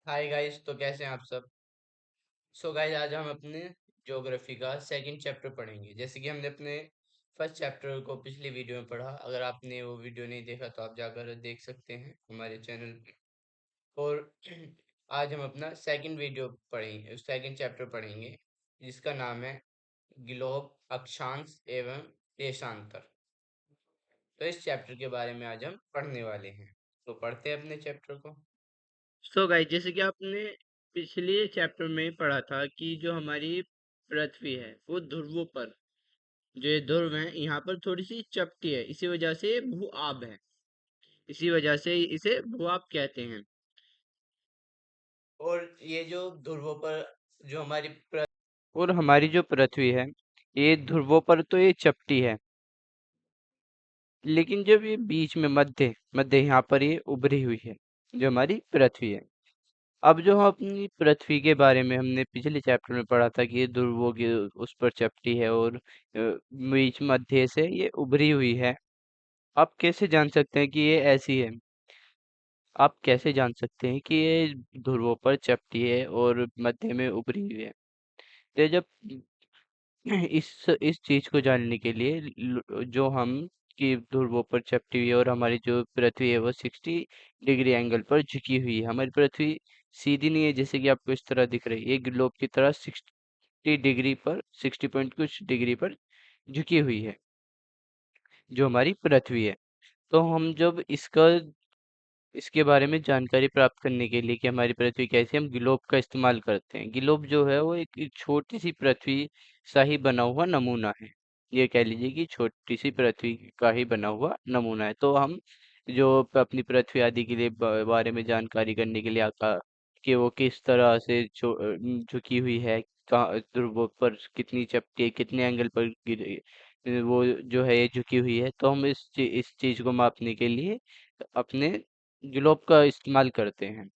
Hi guys, तो कैसे हैं आप सब। सो गाइस, आज हम अपने ज्योग्राफी का सेकंड चैप्टर पढ़ेंगे। जैसे कि हमने अपने फर्स्ट चैप्टर को पिछली वीडियो में पढ़ा। अगर आपने वो वीडियो नहीं देखा तो आप जाकर देख सकते हैं हमारे चैनल पे। और आज हम अपना सेकंड वीडियो पढ़ेंगे, सेकंड चैप्टर पढ़ेंगे, जिसका नाम है ग्लोब, अक्षांश एवं देशांतर। तो इस चैप्टर के बारे में आज हम पढ़ने वाले हैं। तो पढ़ते हैं अपने चैप्टर को। सो गाइस, जैसे कि आपने पिछले चैप्टर में पढ़ा था कि जो हमारी पृथ्वी है वो ध्रुवों पर, जो ये ध्रुव है यहाँ पर थोड़ी सी चपटी है, इसी वजह से ये भू आब है। इसी वजह से इसे भू आब कहते हैं। और ये जो ध्रुवों पर जो और हमारी जो पृथ्वी है, ये ध्रुवों पर तो ये चपटी है, लेकिन जब ये बीच में मध्य मध्य यहाँ पर ये उभरी हुई है, जो हमारी पृथ्वी है। अब जो हम अपनी पृथ्वी के बारे में हमने पिछले चैप्टर में पढ़ा था कि ये ध्रुवों की उस पर चपटी है और बीच मध्य से ये उभरी हुई है। आप कैसे जान सकते हैं कि ये ऐसी है? आप कैसे जान सकते हैं कि ये ध्रुवों पर चपटी है और मध्य में उभरी हुई है? तो जब इस चीज को जानने के लिए जो हम कि ध्रुवों पर चपटी हुई है और हमारी जो पृथ्वी है वो 60 डिग्री एंगल पर झुकी हुई है। हमारी पृथ्वी सीधी नहीं है जैसे कि आपको इस तरह दिख रही है, ये ग्लोब की तरह 60 डिग्री पर, 60 पॉइंट कुछ डिग्री पर झुकी हुई है, जो हमारी पृथ्वी है। तो हम जब इसके बारे में जानकारी प्राप्त करने के लिए कि हमारी पृथ्वी कैसी है, हम ग्लोब का इस्तेमाल करते हैं। ग्लोब जो है वो एक छोटी सी पृथ्वी सा ही बना हुआ नमूना है। ये कह लीजिए कि छोटी सी पृथ्वी का ही बना हुआ नमूना है। तो हम जो अपनी पृथ्वी आदि के लिए बारे में जानकारी करने के लिए आता कि वो किस तरह से झुकी हुई है, कहाँ ध्रुवों पर कितनी चपटी, कितने एंगल पर वो जो है ये झुकी हुई है, तो हम इस चीज को मापने के लिए अपने ग्लोब का इस्तेमाल करते हैं।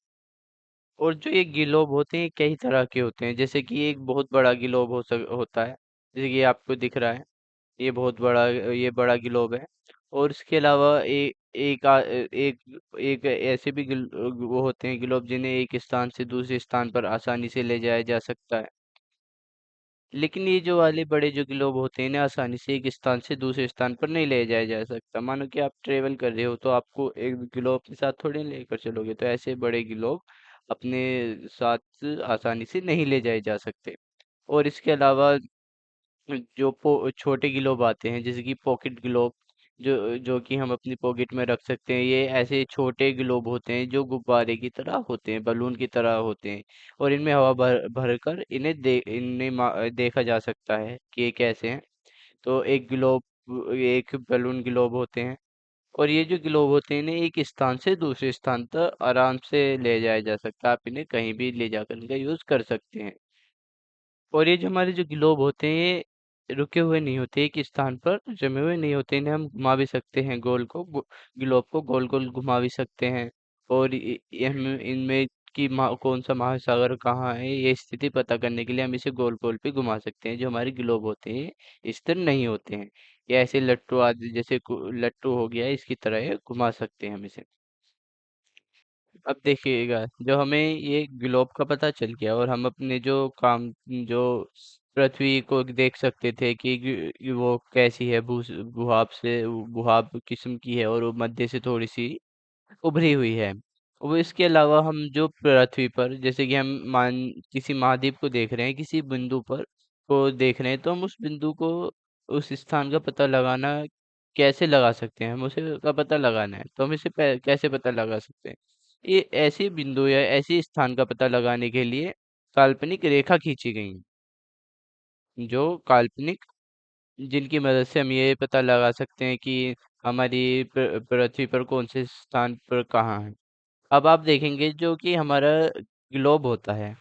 और जो ये ग्लोब होते हैं कई तरह के होते हैं, जैसे कि एक बहुत बड़ा ग्लोब होता है, जैसे कि ये आपको दिख रहा है। ये बहुत बड़ा, ये बड़ा ग्लोब है। और इसके अलावा एक ऐसे भी वो होते हैं ग्लोब जिन्हें एक स्थान से दूसरे स्थान पर आसानी से ले जाया जा सकता है। लेकिन ये जो वाले बड़े जो ग्लोब होते हैं इन्हें आसानी से एक स्थान से दूसरे स्थान पर नहीं ले जाया जा सकता। मानो कि आप ट्रेवल कर रहे हो तो आपको एक ग्लोब के साथ थोड़ी ना लेकर चलोगे, तो ऐसे बड़े ग्लोब अपने साथ आसानी से नहीं ले जाए जा सकते। और इसके अलावा जो छोटे ग्लोब आते हैं जैसे कि पॉकेट ग्लोब, जो जो कि हम अपनी पॉकेट में रख सकते हैं, ये ऐसे छोटे ग्लोब होते हैं जो गुब्बारे की तरह होते हैं, बलून की तरह होते हैं। और इनमें हवा भर भर कर देखा जा सकता है कि ये कैसे हैं। तो एक बलून ग्लोब होते हैं। और ये जो ग्लोब होते हैं इन्हें एक स्थान से दूसरे स्थान तक आराम से ले जाया जा सकता है। आप इन्हें कहीं भी ले जाकर इनका यूज कर सकते हैं। और ये जो हमारे जो ग्लोब होते हैं ये रुके हुए नहीं होते, एक स्थान पर जमे हुए नहीं होते, इन्हें हम घुमा भी सकते हैं, ग्लोब को गोल गोल घुमा भी सकते हैं। और ये हम इनमें की कौन सा महासागर कहाँ है ये स्थिति पता करने के लिए हम इसे गोल गोल पे घुमा सकते हैं। जो हमारे ग्लोब होते हैं स्थिर नहीं होते हैं, ये ऐसे लट्टू आदि जैसे लट्टू हो गया इसकी तरह ये घुमा सकते हैं हम इसे। अब देखिएगा, जब हमें ये ग्लोब का पता चल गया और हम अपने जो पृथ्वी को देख सकते थे कि वो कैसी है, भूभाप किस्म की है और वो मध्य से थोड़ी सी उभरी हुई है। वो इसके अलावा हम जो पृथ्वी पर जैसे कि हम मान किसी महाद्वीप को देख रहे हैं, किसी बिंदु पर को देख रहे हैं, तो हम उस बिंदु को, उस स्थान का पता लगाना कैसे लगा सकते हैं? हम उसे का पता लगाना है तो हम इसे कैसे पता लगा सकते हैं? ये ऐसे बिंदु या ऐसे स्थान का पता लगाने के लिए काल्पनिक रेखा खींची गई हैं, जो काल्पनिक जिनकी मदद से हम ये पता लगा सकते हैं कि हमारी पृथ्वी पर कौन से स्थान पर कहाँ है। अब आप देखेंगे जो कि हमारा ग्लोब होता है,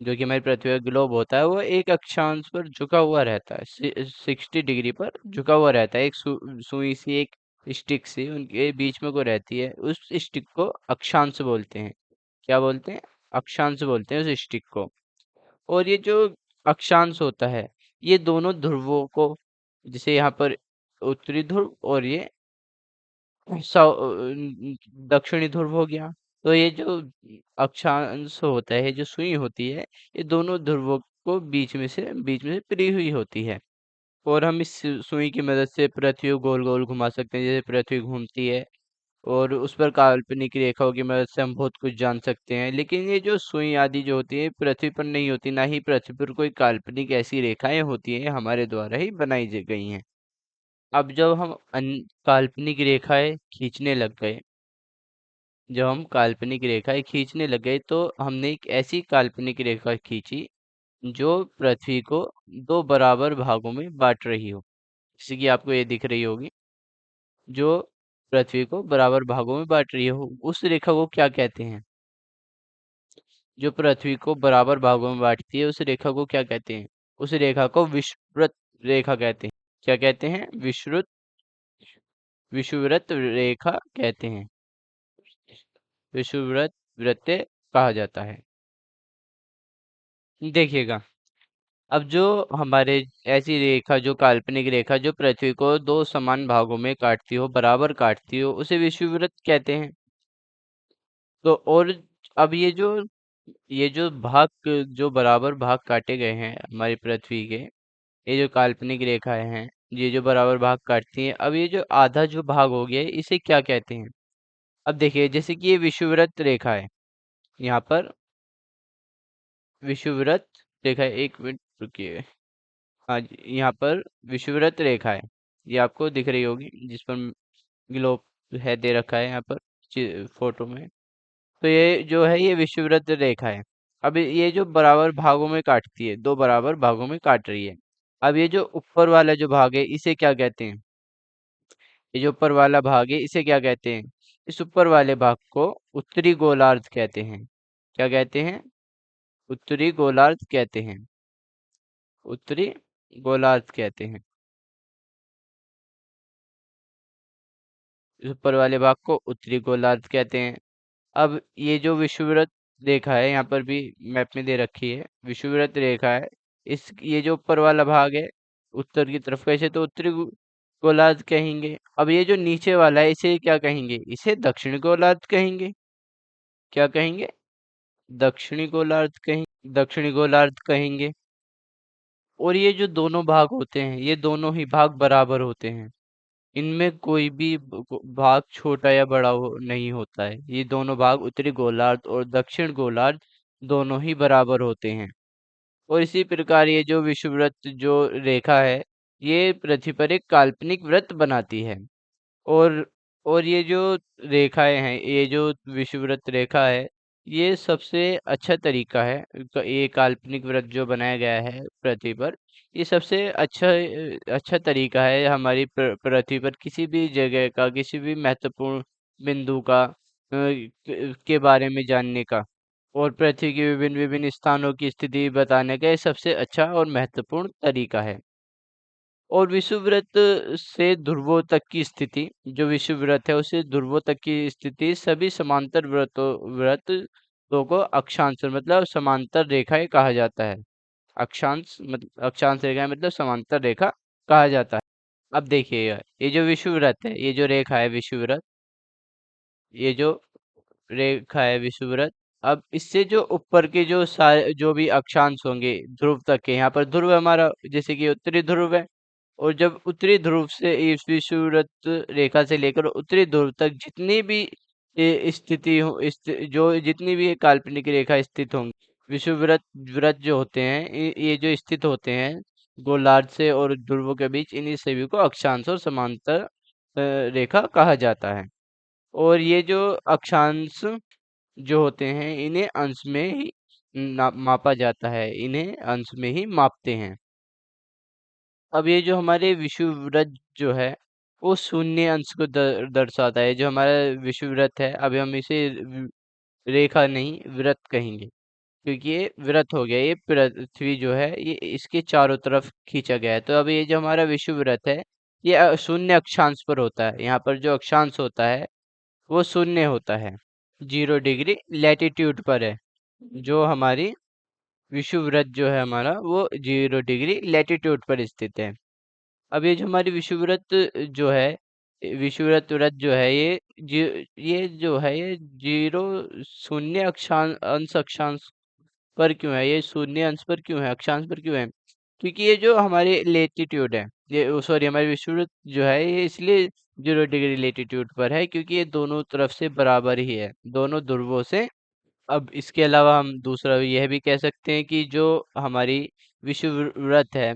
जो कि हमारी पृथ्वी का ग्लोब होता है, वो एक अक्षांश पर झुका हुआ रहता है, 60 डिग्री पर झुका हुआ रहता है। एक सुई सी, एक स्टिक सी उनके बीच में को रहती है, उस स्टिक को अक्षांश बोलते हैं। क्या बोलते हैं? अक्षांश बोलते हैं उस स्टिक को। और ये जो अक्षांश होता है ये दोनों ध्रुवों को, जैसे यहाँ पर उत्तरी ध्रुव और ये दक्षिणी ध्रुव हो गया, तो ये जो अक्षांश होता है, जो सुई होती है, ये दोनों ध्रुवों को बीच में से पिरी हुई होती है। और हम इस सुई की मदद से पृथ्वी को गोल गोल घुमा सकते हैं, जैसे पृथ्वी घूमती है। और उस पर काल्पनिक रेखाओं की मदद से हम बहुत कुछ जान सकते हैं। लेकिन ये जो सुई आदि जो होती है पृथ्वी पर नहीं होती, ना ही पृथ्वी पर कोई काल्पनिक ऐसी रेखाएं होती हैं, हमारे द्वारा ही बनाई गई हैं। अब जब हम काल्पनिक रेखाएं खींचने लग गए, जब हम काल्पनिक रेखाएं खींचने लग गए, तो हमने एक ऐसी काल्पनिक रेखा खींची जो पृथ्वी को दो बराबर भागों में बांट रही हो, जैसे कि आपको ये दिख रही होगी, जो पृथ्वी को बराबर भागों में बांट रही हो। उस रेखा को क्या कहते हैं? जो पृथ्वी को बराबर भागों में बांटती है, उस रेखा को क्या कहते हैं? उस रेखा को विषुवृत्त रेखा कहते हैं। क्या कहते हैं? विषुवृत्त रेखा कहते हैं। विषुवृत्त वृत्त कहा जाता है। देखिएगा, अब जो हमारे ऐसी रेखा, जो काल्पनिक रेखा जो पृथ्वी को दो समान भागों में काटती हो, बराबर काटती हो, उसे विषुववृत्त कहते हैं। तो और अब ये जो जो बराबर भाग काटे गए हैं हमारी पृथ्वी के, ये जो काल्पनिक रेखाएं हैं, ये जो बराबर भाग काटती हैं, अब ये जो आधा जो भाग हो गया है, इसे क्या कहते हैं? अब देखिए, जैसे कि ये विषुववृत्त रेखा है, यहाँ पर विषुववृत्त रेखा है। एक मिनट रुकिए। हाँ जी, यहाँ पर विषुववृत्त रेखा है, ये आपको दिख रही होगी, जिस पर ग्लोब है दे रखा है यहाँ पर फोटो में। तो ये जो है, ये विषुववृत्त रेखा है। अब ये जो बराबर भागों में काटती है, दो बराबर भागों में काट रही है। अब ये जो ऊपर वाला जो भाग है, इसे क्या कहते हैं? ये जो ऊपर वाला भाग है, इसे क्या कहते हैं? इस ऊपर वाले भाग को उत्तरी गोलार्ध कहते हैं। क्या कहते हैं? उत्तरी गोलार्ध कहते हैं। उत्तरी गोलार्ध कहते हैं। इस ऊपर वाले भाग को उत्तरी गोलार्ध कहते हैं। अब ये जो विषुववृत्त रेखा है, यहाँ पर भी मैप में दे रखी है, विषुववृत्त रेखा है। ये जो ऊपर वाला भाग है, उत्तर की तरफ का, इसे तो उत्तरी गोलार्ध कहेंगे। अब ये जो नीचे वाला है, इसे क्या कहेंगे? इसे दक्षिण गोलार्ध कहेंगे। क्या कहेंगे? दक्षिणी गोलार्ध कहेंगे। दक्षिणी गोलार्ध कहेंगे। और ये जो दोनों भाग होते हैं, ये दोनों ही भाग बराबर होते हैं। इनमें कोई भी भाग छोटा या बड़ा नहीं होता है। ये दोनों भाग, उत्तरी गोलार्ध और दक्षिण गोलार्ध, दोनों ही बराबर होते हैं। और इसी प्रकार ये जो विषुववृत्त जो रेखा है, ये पृथ्वी पर एक काल्पनिक वृत्त बनाती है। और और ये जो रेखाएं हैं, ये जो विषुववृत्त रेखा है, ये सबसे अच्छा तरीका है। ये काल्पनिक वृत्त जो बनाया गया है पृथ्वी पर, ये सबसे अच्छा तरीका है हमारी पृथ्वी पर किसी भी जगह का, किसी भी महत्वपूर्ण बिंदु का के बारे में जानने का, और पृथ्वी के विभिन्न विभिन्न स्थानों की स्थिति बताने का ये सबसे अच्छा और महत्वपूर्ण तरीका है। और विषुववृत्त से ध्रुवों तक की स्थिति, जो विषुववृत्त है उसे ध्रुवों तक की स्थिति सभी समांतर वृत्तों को अक्षांश मतलब समांतर रेखाएं कहा जाता है। अक्षांश रेखा मतलब समांतर रेखा कहा जाता है। अब देखिए, ये जो विषुववृत्त है, ये जो रेखा है विषुववृत्त, ये जो रेखा है विषुववृत्त, अब इससे जो ऊपर के जो सारे जो भी अक्षांश होंगे ध्रुव तक के, यहाँ पर ध्रुव है हमारा, जैसे कि उत्तरी ध्रुव है। और जब उत्तरी ध्रुव से इस विषुववृत्त रेखा से लेकर उत्तरी ध्रुव तक जितनी भी स्थिति हो, जो जितनी भी ये काल्पनिक रेखा स्थित होंगी, विषुववृत्त व्रत जो होते हैं, ये जो स्थित होते हैं गोलार्ध से और ध्रुवों के बीच, इन्हीं सभी को अक्षांश और समांतर रेखा कहा जाता है। और ये जो अक्षांश जो होते हैं, इन्हें अंश में ही मापा जाता है, इन्हें अंश में ही मापते हैं। अब ये जो हमारे विषुववृत्त जो है, वो शून्य अंश को दर्शाता है। जो हमारा विषुववृत्त है, अभी हम इसे रेखा नहीं वृत्त कहेंगे, क्योंकि ये वृत्त हो गया। ये पृथ्वी जो है, ये इसके चारों तरफ खींचा गया है। तो अब ये जो हमारा विषुववृत्त है, ये शून्य अक्षांश पर होता है। यहाँ पर जो अक्षांश होता है, वो शून्य होता है, 0 डिग्री लैटिट्यूड पर है। जो हमारी विषुववृत्त जो है हमारा, वो 0 डिग्री लैटिट्यूड पर स्थित है। अब ये जो हमारी विषुववृत्त जो है, विषुववृत्त व्रत जो है ये जो है ये जीरो शून्य अंश अक्षांश पर क्यों है, ये शून्य अंश पर क्यों है, अक्षांश पर क्यों है? क्योंकि ये जो हमारी लेटीट्यूड है, ये सॉरी हमारी विषुववृत्त जो है ये इसलिए 0 डिग्री लेटीट्यूड पर है क्योंकि ये दोनों तरफ से बराबर ही है, दोनों ध्रुवों से। अब इसके अलावा हम दूसरा यह भी कह सकते हैं कि जो हमारी विषुववृत्त है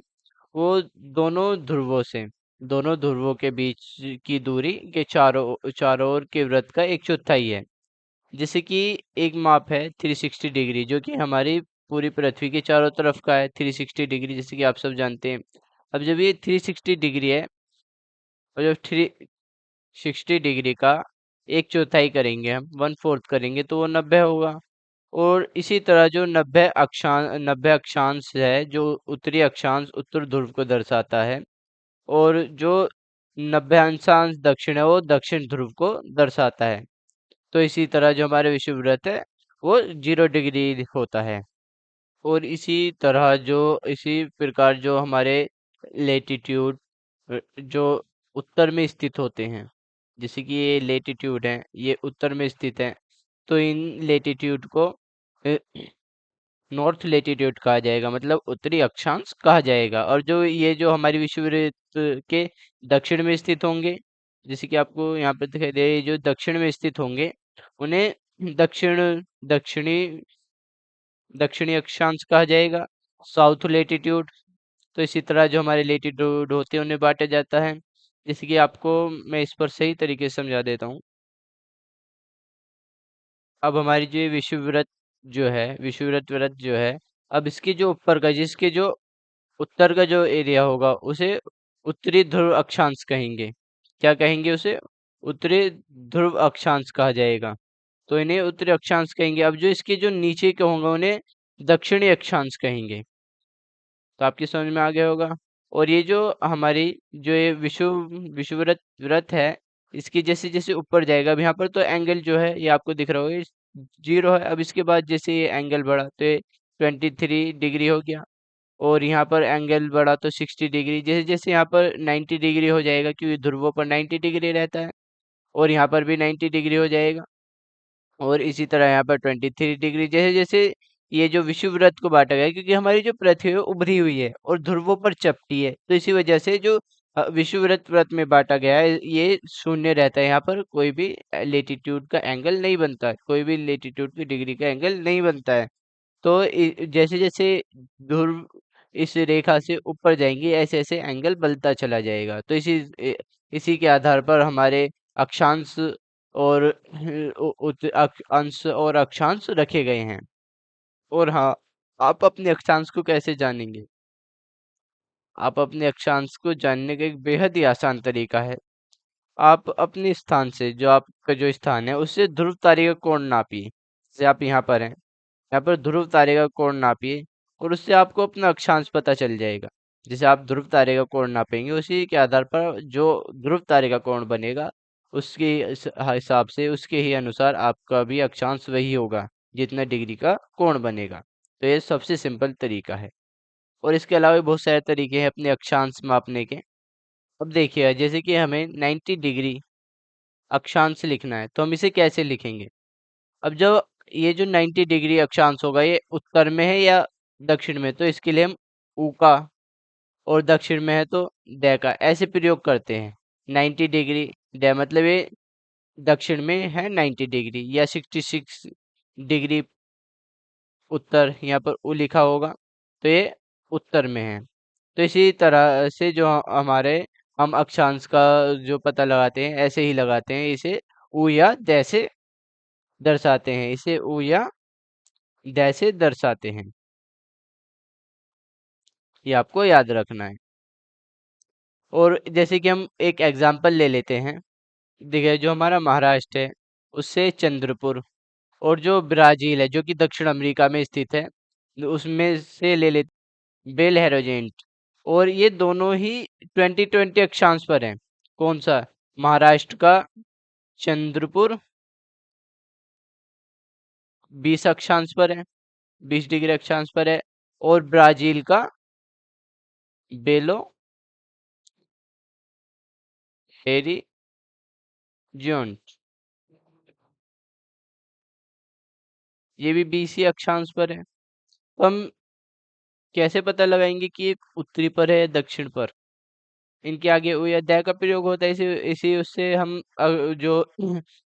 वो दोनों ध्रुवों से, दोनों ध्रुवों के बीच की दूरी के चारों चारों ओर के वृत्त का एक चौथाई है। जैसे कि एक माप है 360 डिग्री, जो कि हमारी पूरी पृथ्वी के चारों तरफ का है 360 डिग्री, जैसे कि आप सब जानते हैं। अब जब ये 360 डिग्री है और जब 360 डिग्री का एक चौथाई करेंगे, हम 1/4 करेंगे तो वो 90 होगा। और इसी तरह जो 90 अक्षांश है, जो उत्तरी अक्षांश उत्तर ध्रुव को दर्शाता है, और जो 90 अंशांश दक्षिण है वो दक्षिण ध्रुव को दर्शाता है। तो इसी तरह जो हमारे विषुववृत्त है वो 0 डिग्री होता है। और इसी प्रकार जो हमारे लेटीट्यूड जो उत्तर में स्थित होते हैं, जैसे कि ये लेटीट्यूड है ये उत्तर में स्थित है, तो इन लेटीट्यूड को नॉर्थ लेटीट्यूड कहा जाएगा, मतलब उत्तरी अक्षांश कहा जाएगा। और जो ये जो हमारी विषुववृत्त के दक्षिण में स्थित होंगे, जैसे कि आपको यहाँ पर दिखाई दे रही है, जो दक्षिण में स्थित होंगे उन्हें दक्षिणी दक्षिणी अक्षांश कहा जाएगा, साउथ लेटीट्यूड। तो इसी तरह जो हमारे लेटीट्यूड होते हैं उन्हें बांटा जाता है। जैसे कि आपको मैं इस पर सही तरीके से समझा देता हूँ। अब हमारी जो ये विषुववृत्त व्रत जो है, अब इसके जो ऊपर का जिसके जो उत्तर का जो एरिया होगा उसे उत्तरी ध्रुव अक्षांश कहेंगे। क्या कहेंगे उसे? उत्तरी ध्रुव अक्षांश कहा जाएगा। तो इन्हें उत्तरी अक्षांश कहेंगे। अब जो इसके जो नीचे के होंगे उन्हें दक्षिणी अक्षांश कहेंगे। तो आपकी समझ में आ गया होगा। और ये जो हमारी जो ये विषुववृत्त व्रत है, इसकी जैसे जैसे ऊपर जाएगा, अब यहाँ पर तो एंगल जो है ये आपको दिख रहा होगा, ये 0 है। अब इसके बाद जैसे ये एंगल बढ़ा तो ये 23 डिग्री हो गया, और यहाँ पर एंगल बढ़ा तो 60 डिग्री। जैसे जैसे यहाँ पर 90 डिग्री हो जाएगा, क्योंकि ध्रुवों पर 90 डिग्री रहता है, और यहाँ पर भी 90 डिग्री हो जाएगा। और इसी तरह यहाँ पर 23 डिग्री। जैसे जैसे ये जो विषुववृत्त को बांटा गया है, क्योंकि हमारी जो पृथ्वी है उभरी हुई है और ध्रुवों पर चपटी है, तो इसी वजह से जो विषुववृत्त में बांटा गया है ये शून्य रहता है। यहाँ पर कोई भी लेटीट्यूड का एंगल नहीं बनता है, कोई भी लेटीट्यूड की डिग्री का एंगल नहीं बनता है। तो जैसे जैसे ध्रुव इस रेखा से ऊपर जाएंगे ऐसे ऐसे एंगल बनता चला जाएगा। तो इसी के आधार पर हमारे अक्षांश और अंश और अक्षांश रखे गए हैं। और हाँ, आप अपने अक्षांश को कैसे जानेंगे? आप अपने अक्षांश को जानने का एक बेहद ही आसान तरीका है। आप अपने स्थान से, जो आपका जो स्थान है उससे ध्रुव तारे का कोण नापिए। जैसे आप यहाँ पर हैं, यहाँ पर ध्रुव तारे का कोण नापिए, और उससे आपको अपना अक्षांश पता चल जाएगा। जैसे आप ध्रुव तारे का कोण नापेंगे, उसी के आधार पर जो ध्रुव तारे का कोण बनेगा उसके हिसाब से, उसके ही अनुसार आपका भी अक्षांश वही होगा जितना डिग्री का कोण बनेगा। तो ये सबसे सिंपल तरीका है। और इसके अलावा भी बहुत सारे तरीके हैं अपने अक्षांश मापने के। अब देखिए, जैसे कि हमें 90 डिग्री अक्षांश लिखना है, तो हम इसे कैसे लिखेंगे? अब जब ये जो 90 डिग्री अक्षांश होगा ये उत्तर में है या दक्षिण में, तो इसके लिए हम ऊ का, और दक्षिण में है तो ड का ऐसे प्रयोग करते हैं। 90 डिग्री ड मतलब ये दक्षिण में है 90 डिग्री, या 66 डिग्री उत्तर, यहाँ पर ऊ लिखा होगा तो ये उत्तर में है। तो इसी तरह से जो हमारे हम अक्षांश का जो पता लगाते हैं ऐसे ही लगाते हैं, इसे ऊ या द से दर्शाते हैं, इसे ऊ या द से दर्शाते हैं। ये आपको याद रखना है। और जैसे कि हम एक एग्जाम्पल ले लेते हैं, देखिए जो हमारा महाराष्ट्र है उससे चंद्रपुर, और जो ब्राजील है जो कि दक्षिण अमेरिका में स्थित है उसमें से ले लेते बेल हेरोजेंट। और ये दोनों ही 2020 अक्षांश पर हैं। कौन सा? महाराष्ट्र का चंद्रपुर 20 अक्षांश पर है, 20 डिग्री अक्षांश पर है। और ब्राजील का बेलो जॉन, ये भी बीसी अक्षांश पर है। तो हम कैसे पता लगाएंगे कि एक उत्तरी पर है या दक्षिण पर? इनके आगे उ या दै का प्रयोग होता है, इसी इसी उससे हम जो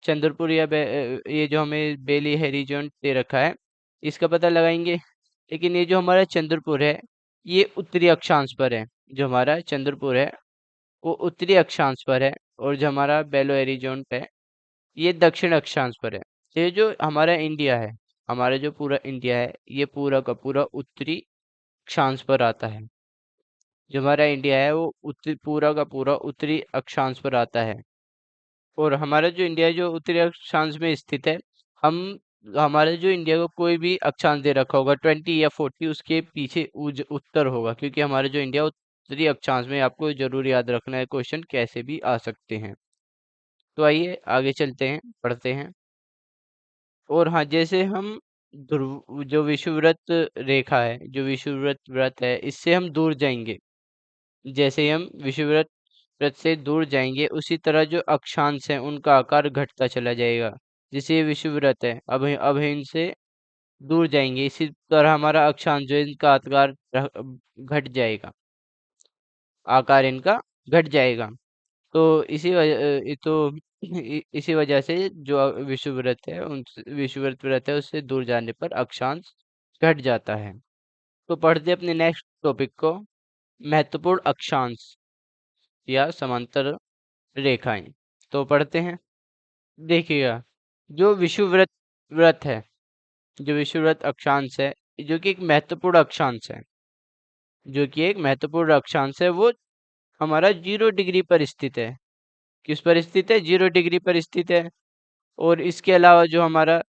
चंद्रपुर या ये जो हमें बेली हेरिजॉन दे रखा है, इसका पता लगाएंगे। लेकिन ये जो हमारा चंद्रपुर है, ये उत्तरी अक्षांश पर है। जो हमारा चंद्रपुर है वो उत्तरी अक्षांश पर है, और जो हमारा बेलो हेरिजॉन है ये दक्षिण अक्षांश पर है। ये जो हमारा इंडिया है, हमारा जो पूरा इंडिया है, ये पूरा का पूरा उत्तरी अक्षांश पर आता है। जो हमारा इंडिया है वो उत्तरी, पूरा का पूरा उत्तरी अक्षांश पर आता है। और हमारा जो इंडिया है जो उत्तरी अक्षांश में स्थित है, हम हमारे जो इंडिया को कोई भी अक्षांश दे रखा होगा 20 या 40, उसके पीछे उत्तर होगा, क्योंकि हमारा जो इंडिया उत्तरी अक्षांश में, आपको जरूर याद रखना है, क्वेश्चन कैसे भी आ सकते हैं। तो आइए आगे चलते हैं, पढ़ते हैं। और हाँ, जैसे हम ध्रुव, जो विषुववृत्त रेखा है, जो विषुववृत्त व्रत है, इससे हम दूर जाएंगे। जैसे ही हम विषुववृत्त व्रत से दूर जाएंगे, उसी तरह जो अक्षांश है उनका आकार घटता चला जाएगा। जैसे ये विषुववृत्त है, अब इनसे दूर जाएंगे, इसी तरह हमारा अक्षांश जो है, इनका आकार घट जाएगा, आकार इनका घट जाएगा। तो इसी वजह इसी वजह से जो विषुववृत्त है, उन विषुववृत्त व्रत है, उससे दूर जाने पर अक्षांश घट जाता है। तो पढ़ते हैं अपने नेक्स्ट टॉपिक को, महत्वपूर्ण अक्षांश या समांतर रेखाएं। तो पढ़ते हैं, देखिएगा, जो विषुववृत्त व्रत है, जो विषुववृत्त अक्षांश है, जो कि एक महत्वपूर्ण अक्षांश है, जो कि एक महत्वपूर्ण अक्षांश है, वो हमारा 0 डिग्री पर स्थित है। किस पर स्थित है? 0 डिग्री पर स्थित है। और इसके अलावा जो हमारा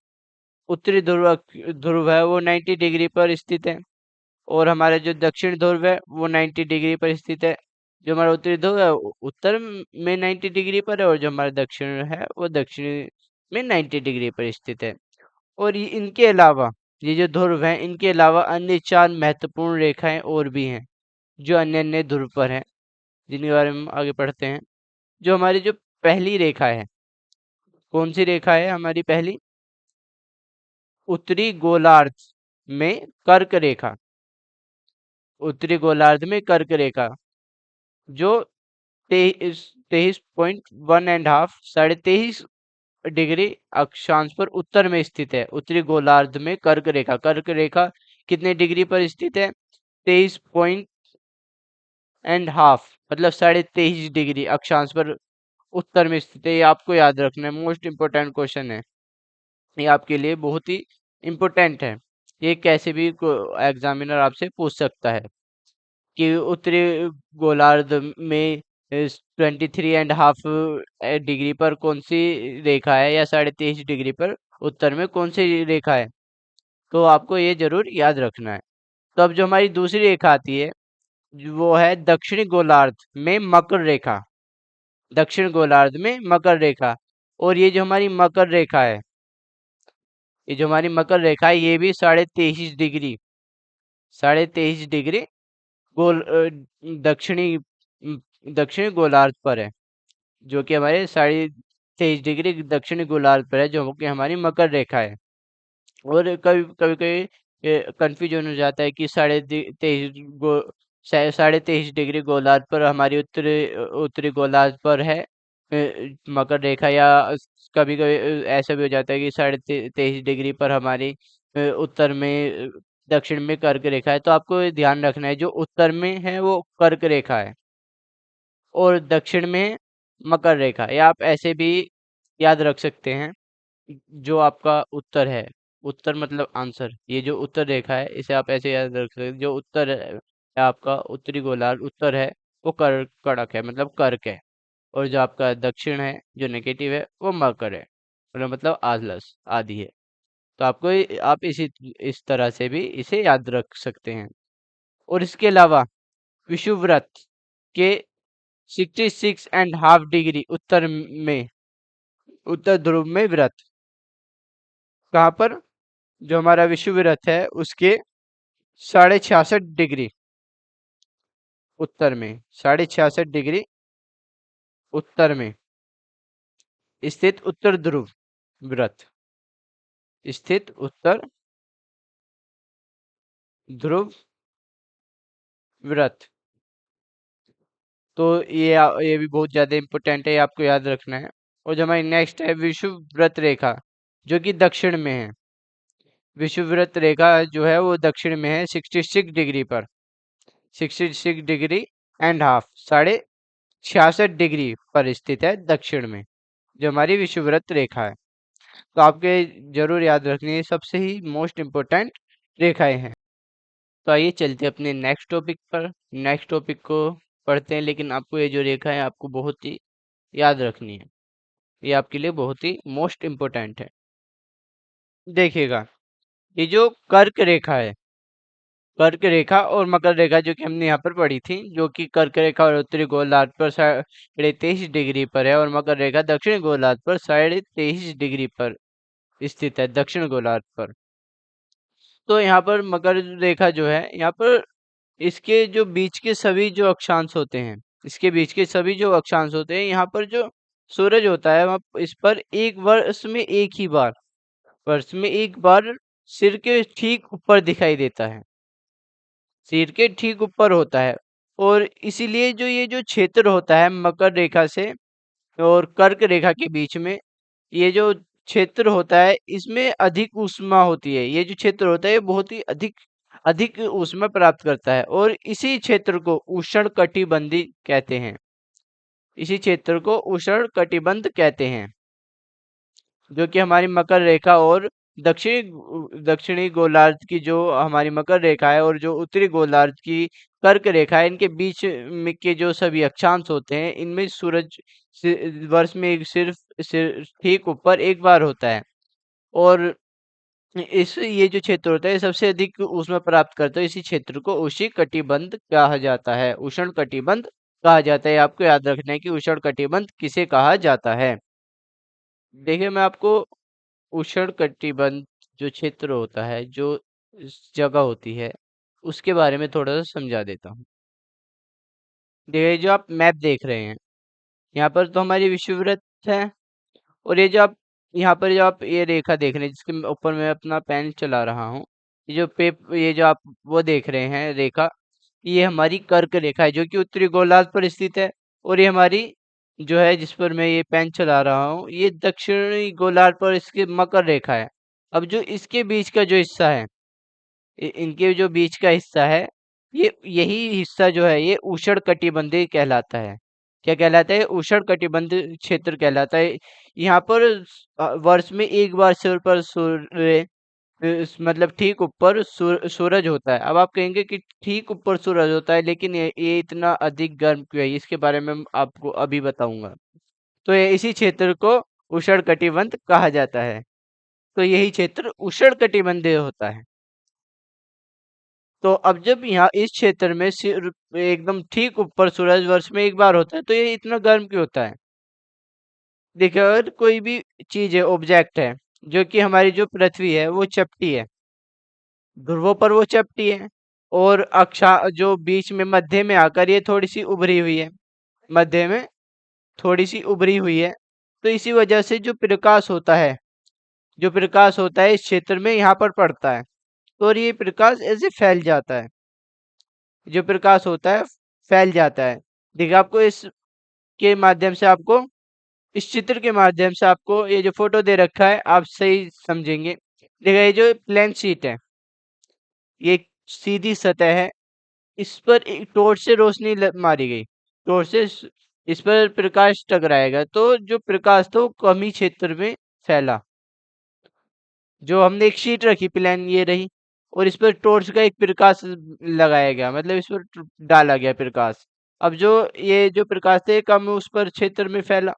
उत्तरी ध्रुव है वो 90 डिग्री पर स्थित है। और हमारा जो दक्षिण ध्रुव है वो 90 डिग्री पर स्थित है। जो हमारा उत्तरी ध्रुव है वो उत्तर में 90 डिग्री पर है, और जो हमारा दक्षिण है वो दक्षिण में 90 डिग्री पर स्थित है। और इनके अलावा, ये जो ध्रुव हैं, इनके अलावा अन्य 4 महत्वपूर्ण रेखाएं और भी हैं, जो अन्य अन्य ध्रुव पर हैं, जिनके बारे में हम आगे पढ़ते हैं। जो हमारी जो पहली रेखा है, कौन सी रेखा है हमारी पहली? उत्तरी गोलार्ध में कर्क रेखा, उत्तरी गोलार्ध में कर्क रेखा, जो 23.1 23.5 डिग्री अक्षांश पर उत्तर में स्थित है। उत्तरी गोलार्ध में कर्क रेखा, कर्क रेखा कितने डिग्री पर स्थित है? 23.5, मतलब 23.5 डिग्री अक्षांश पर उत्तर में स्थित है। ये आपको याद रखना है, मोस्ट इंपोर्टेंट क्वेश्चन है, ये आपके लिए बहुत ही इम्पोर्टेंट है। ये कैसे भी एग्जामिनर आपसे पूछ सकता है कि उत्तरी गोलार्ध में 23.5 डिग्री पर कौन सी रेखा है, या 23.5 डिग्री पर उत्तर में कौन सी रेखा है। तो आपको ये जरूर याद रखना है। तो अब जो हमारी दूसरी रेखा आती है, वो है दक्षिणी गोलार्ध में मकर रेखा, दक्षिण गोलार्ध में मकर रेखा। और ये जो हमारी मकर रेखा है, ये जो हमारी मकर रेखा है, ये भी 23.5 डिग्री, 23.5 डिग्री गोल दक्षिणी दक्षिणी गोलार्ध पर है, जो कि हमारे 23.5 डिग्री दक्षिणी गोलार्ध पर है, जो कि हमारी मकर रेखा है। और कभी कभी कभी कंफ्यूजन हो जाता है कि 23.5 डिग्री गोलार्ध पर हमारी उत्तरी उत्तरी गोलार्ध पर है मकर रेखा, या कभी कभी ऐसा भी हो जाता है कि 23.5 डिग्री पर हमारी उत्तर में दक्षिण में कर्क रेखा है। तो आपको ये ध्यान रखना है, जो उत्तर में है वो कर्क रेखा है, और दक्षिण में मकर रेखा। या आप ऐसे भी याद रख सकते हैं, जो आपका उत्तर है, उत्तर मतलब आंसर, ये जो उत्तर रेखा है इसे आप ऐसे याद रख सकते हैं, जो उत्तर है आपका उत्तरी गोलार्ध उत्तर है, वो कड़क है, मतलब कर्क है। और जो आपका दक्षिण है, जो नेगेटिव है, वो मकर है, मतलब आलस आदि है। तो आपको आप इस तरह से भी इसे याद रख सकते हैं। और इसके अलावा विषुववृत्त के 66.5 डिग्री उत्तर में, उत्तर ध्रुव में व्रत, कहाँ पर? जो हमारा विषुववृत्त है उसके 66.5 डिग्री उत्तर में, 66.5 डिग्री उत्तर में स्थित उत्तर ध्रुव व्रत, स्थित उत्तर ध्रुव व्रत। तो ये भी बहुत ज्यादा इंपॉर्टेंट है, ये आपको याद रखना है। और जो हमारी नेक्स्ट है विषुव व्रत रेखा, जो कि दक्षिण में है। विषुव व्रत रेखा जो है वो दक्षिण में है 66 डिग्री पर, 66.5 डिग्री, 66.5 डिग्री पर स्थित है दक्षिण में, जो हमारी विषुववृत्त रेखा है। तो आपके जरूर याद रखनी है, सबसे ही मोस्ट इम्पोर्टेंट रेखाएं हैं। तो आइए चलते हैं अपने नेक्स्ट टॉपिक पर। नेक्स्ट टॉपिक को पढ़ते हैं, लेकिन आपको ये जो रेखा है आपको बहुत ही याद रखनी है, ये आपके लिए बहुत ही मोस्ट इम्पोर्टेंट है। देखिएगा, ये जो कर्क रेखा है, कर्क रेखा और मकर रेखा जो कि हमने यहाँ पर पढ़ी थी, जो कि कर्क रेखा और उत्तरी गोलार्ध पर 23.5 डिग्री पर है, और मकर रेखा दक्षिण गोलार्ध पर 23.5 डिग्री पर स्थित है, दक्षिण गोलार्ध पर। तो यहाँ पर मकर रेखा जो है, यहाँ पर इसके जो बीच के सभी जो अक्षांश होते हैं, इसके बीच के सभी जो अक्षांश होते हैं, यहाँ पर जो सूरज होता है वह इस पर एक वर्ष में एक बार सिर के ठीक ऊपर दिखाई देता है, सिर के ठीक ऊपर होता है। और इसीलिए जो ये जो क्षेत्र होता है मकर रेखा से और कर्क रेखा के बीच में, ये जो क्षेत्र होता है इसमें अधिक ऊष्मा होती है। ये जो क्षेत्र होता है ये बहुत ही अधिक अधिक ऊष्मा प्राप्त करता है, और इसी क्षेत्र को उष्ण कटिबंधी कहते हैं, इसी क्षेत्र को उष्ण कटिबंध कहते हैं, जो कि हमारी मकर रेखा और दक्षिणी गोलार्ध की जो हमारी मकर रेखा है और जो उत्तरी गोलार्ध की कर्क रेखा है, इनके बीच में के जो सभी अक्षांश होते हैं, इनमें सूरज वर्ष में सिर्फ ठीक ऊपर एक बार होता है। और इस ये जो क्षेत्र होता है ये सबसे अधिक ऊष्मा प्राप्त करता है, इसी क्षेत्र को उष्ण कटिबंध कहा जाता है, उष्ण कटिबंध कहा जाता है। आपको याद रखना है कि उष्ण कटिबंध किसे कहा जाता है। देखिए, मैं आपको उष्ण कटिबंध जो क्षेत्र होता है, जो जगह होती है, उसके बारे में थोड़ा सा समझा देता हूँ। देखिए, जो आप मैप देख रहे हैं, यहाँ पर तो हमारी विषुववृत्त है, और ये जो आप यहाँ पर जो आप ये रेखा देख रहे हैं जिसके ऊपर मैं अपना पेन चला रहा हूँ, ये जो आप वो देख रहे हैं रेखा, ये हमारी कर्क रेखा है जो कि उत्तरी गोलार्ध पर स्थित है। और ये हमारी जो है जिस पर मैं ये पेन चला रहा हूँ, ये दक्षिणी गोलार्ध पर इसकी मकर रेखा है। अब जो इसके बीच का जो हिस्सा है, इनके जो बीच का हिस्सा है, ये यही हिस्सा जो है ये उष्ण कटिबंधीय कहलाता है। क्या कहलाता है? उष्ण कटिबंध क्षेत्र कहलाता है। यहाँ पर वर्ष में एक बार सिर पर सूर्य मतलब ठीक ऊपर सूरज होता है। अब आप कहेंगे कि ठीक ऊपर सूरज होता है, लेकिन ये इतना अधिक गर्म क्यों है, इसके बारे में आपको अभी बताऊंगा। तो ये इसी क्षेत्र को उष्ण कटिबंध कहा जाता है। तो यही क्षेत्र उष्ण कटिबंधीय होता है। तो अब जब यहाँ इस क्षेत्र में सिर्फ एकदम ठीक ऊपर सूरज वर्ष में एक बार होता है, तो ये इतना गर्म क्यों होता है? देखिए, अगर कोई भी चीज है, ऑब्जेक्ट है, जो कि हमारी जो पृथ्वी है वो चपटी है, ध्रुवों पर वो चपटी है, और अक्षा जो बीच में मध्य में आकर ये थोड़ी सी उभरी हुई है, मध्य में थोड़ी सी उभरी हुई है। तो इसी वजह से जो प्रकाश होता है, जो प्रकाश होता है इस क्षेत्र में यहाँ पर पड़ता है, तो और ये प्रकाश ऐसे फैल जाता है, जो प्रकाश होता है फैल जाता है। देखिए, आपको इस के माध्यम से आपको इस चित्र के माध्यम से आपको ये जो फोटो दे रखा है आप सही समझेंगे। देखिए, ये जो प्लेन शीट है, ये एक सीधी सतह है, इस पर एक टॉर्च से रोशनी मारी गई, टॉर्च से इस पर प्रकाश टकराएगा, तो जो प्रकाश था वो कम ही क्षेत्र में फैला। जो हमने एक शीट रखी प्लेन ये रही, और इस पर टॉर्च का एक प्रकाश लगाया गया, मतलब इस पर डाला गया प्रकाश। अब जो ये जो प्रकाश थे कम उस पर क्षेत्र में फैला,